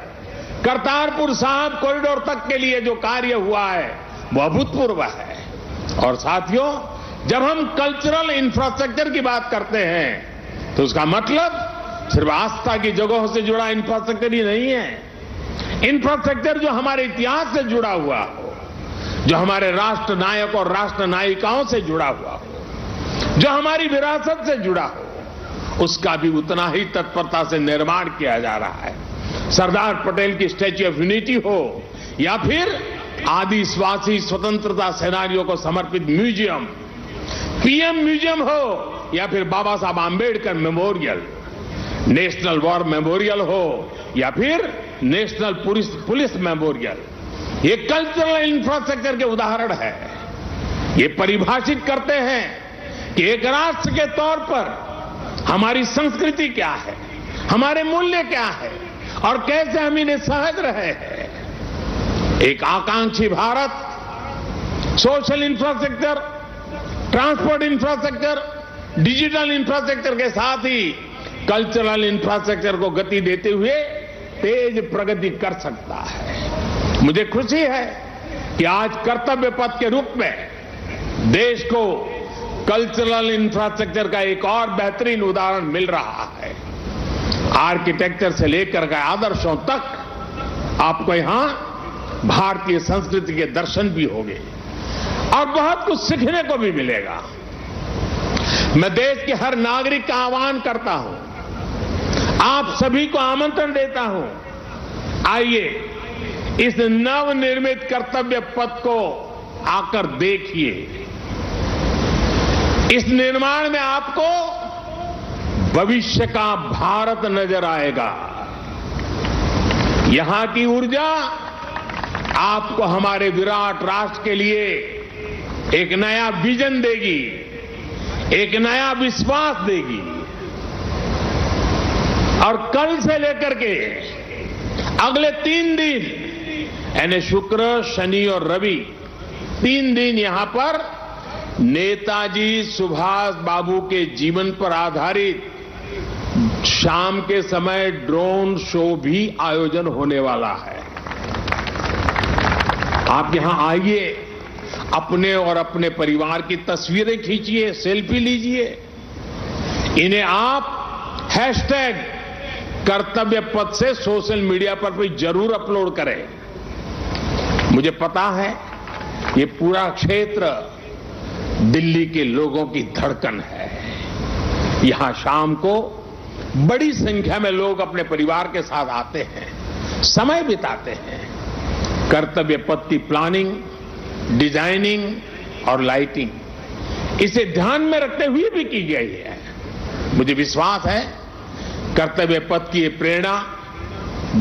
करतारपुर साहिब कॉरिडोर तक के लिए जो कार्य हुआ है वो अभूतपूर्व है। और साथियों, जब हम कल्चरल इंफ्रास्ट्रक्चर की बात करते हैं तो उसका मतलब सिर्फ आस्था की जगहों से जुड़ा इंफ्रास्ट्रक्चर ही नहीं है। इंफ्रास्ट्रक्चर जो हमारे इतिहास से जुड़ा हुआ हो, जो हमारे राष्ट्र नायक और राष्ट्र नायिकाओं से जुड़ा हुआ हो, जो हमारी विरासत से जुड़ा हो, उसका भी उतना ही तत्परता से निर्माण किया जा रहा है। सरदार पटेल की स्टैच्यू ऑफ यूनिटी हो या फिर आदिवासी स्वतंत्रता सेनानियों को समर्पित म्यूजियम, PM म्यूजियम हो या फिर बाबा Saheb Ambedkar memorial, national war memorial हो या फिर नेशनल पुलिस मेमोरियल, ये कल्चरल इंफ्रास्ट्रक्चर के उदाहरण है। ये परिभाषित करते हैं कि एक राष्ट्र के तौर पर हमारी संस्कृति क्या है, हमारे मूल्य क्या है और कैसे हम इन्हें सहज रहे हैं। एक आकांक्षी Bharat social infrastructure, transport infrastructure, digital infrastructure के साथ ही कल्चरल इंफ्रास्ट्रक्चर को गति देते हुए तेज प्रगति कर सकता है। मुझे खुशी है कि आज कर्तव्य पथ के रूप में देश को कल्चरल इंफ्रास्ट्रक्चर का एक और बेहतरीन उदाहरण मिल रहा है। आर्किटेक्चर से लेकर के आदर्शों तक आपको यहां भारतीय संस्कृति के दर्शन भी होंगे और बहुत कुछ सीखने को भी मिलेगा। मैं देश के हर नागरिक का आह्वान करता हूं, आप सभी को आमंत्रण देता हूं, आइए इस नवनिर्मित कर्तव्य पथ को आकर देखिए। इस निर्माण में आपको भविष्य का भारत नजर आएगा। यहां की ऊर्जा आपको हमारे विराट राष्ट्र के लिए एक नया विजन देगी, एक नया विश्वास देगी। और कल से लेकर के अगले 3 दिन यानी शुक्र, शनि और रवि 3 दिन यहां पर नेताजी सुभाष बाबू के जीवन पर आधारित शाम के समय ड्रोन शो भी आयोजन होने वाला है। आप यहां आइए, अपने और अपने परिवार की तस्वीरें खींचिए, सेल्फी लीजिए। इन्हें आप हैशटैग कर्तव्य पथ से सोशल मीडिया पर भी जरूर अपलोड करें। मुझे पता है ये पूरा क्षेत्र दिल्ली के लोगों की धड़कन है। यहां शाम को बड़ी संख्या में लोग अपने परिवार के साथ आते हैं, समय बिताते हैं। कर्तव्य पथ की प्लानिंग, डिजाइनिंग और लाइटिंग इसे ध्यान में रखते हुए भी की गई है। मुझे विश्वास है कर्तव्य पथ की ये प्रेरणा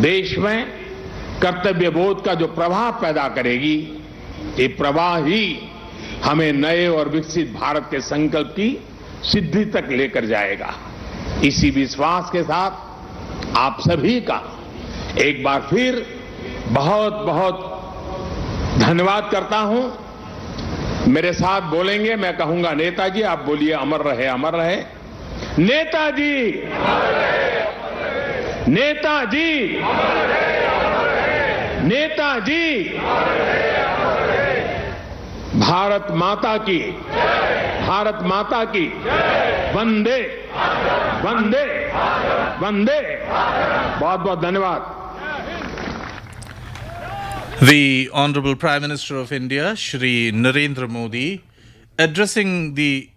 देश में कर्तव्य बोध का जो प्रवाह पैदा करेगी, ये प्रवाह ही हमें नए और विकसित भारत के संकल्प की सिद्धि तक लेकर जाएगा। इसी विश्वास के साथ आप सभी का एक बार फिर बहुत बहुत धन्यवाद करता हूं। मेरे साथ बोलेंगे, मैं कहूंगा नेताजी, आप बोलिए अमर रहे, अमर रहे। नेताजी, नेताजी, नेताजी, भारत माता की, भारत माता की, वंदे वंदे वंदे। बहुत बहुत धन्यवाद। The Honorable Prime Minister of India, Shri Narendra Modi, addressing the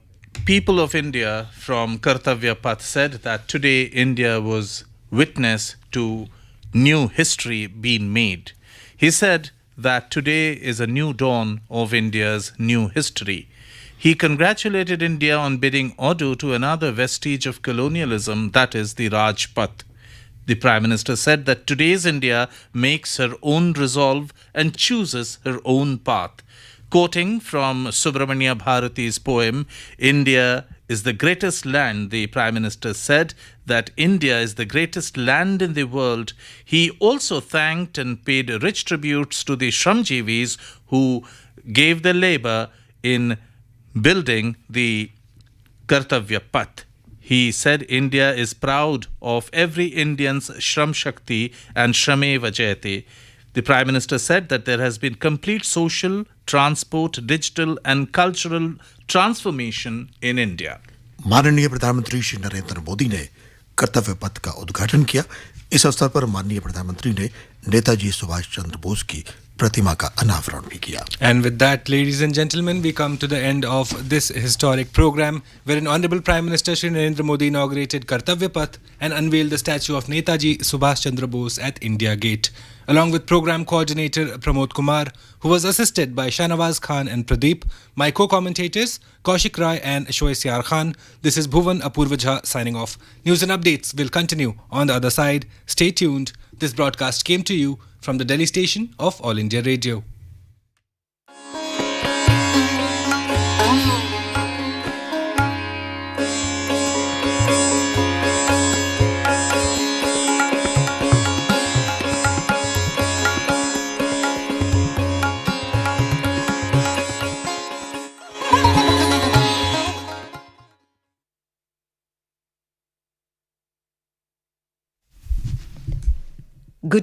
people of India from Kartavya Path, said that today India was witness to new history being made. He said that today is a new dawn of India's new history. He congratulated India on bidding adieu to another vestige of colonialism, that is the Rajpath. The Prime Minister said that today's India makes her own resolve and chooses her own path. Quoting from Subramanya Bharati's poem, India is the greatest land, the Prime Minister said that India is the greatest land in the world. He also thanked and paid rich tributes to the Shramjeevis who gave their labor in building the Kartavya Path. He said India is proud of every Indian's Shram Shakti and Shrameva Jayate. The Prime Minister said that there has been complete social, transport, digital and cultural transformation in India. माननीय प्रधानमंत्री श्री नरेंद्र मोदी ने कर्तव्य पथ का उद्घाटन किया। इस अवसर पर माननीय प्रधानमंत्री ने नेताजी सुभाष चंद्र बोस की प्रतिमा का अनावरण भी किया। And with that, ladies and gentlemen, we come to the end of this historic program, wherein Honorable Prime Minister Shri Narendra Modi inaugurated Kartavya Path and unveiled the statue of Netaji Subhash Chandra Bose at India Gate. Along with program coordinator Pramod Kumar, who was assisted by Shanawaz Khan and Pradeep, my co-commentators Kaushik Rai and Shoaib Yar Khan, this is Bhuvan Apurva Jha signing off. News and updates will continue on the other side. Stay tuned. This broadcast came to you from the Delhi station of All India Radio.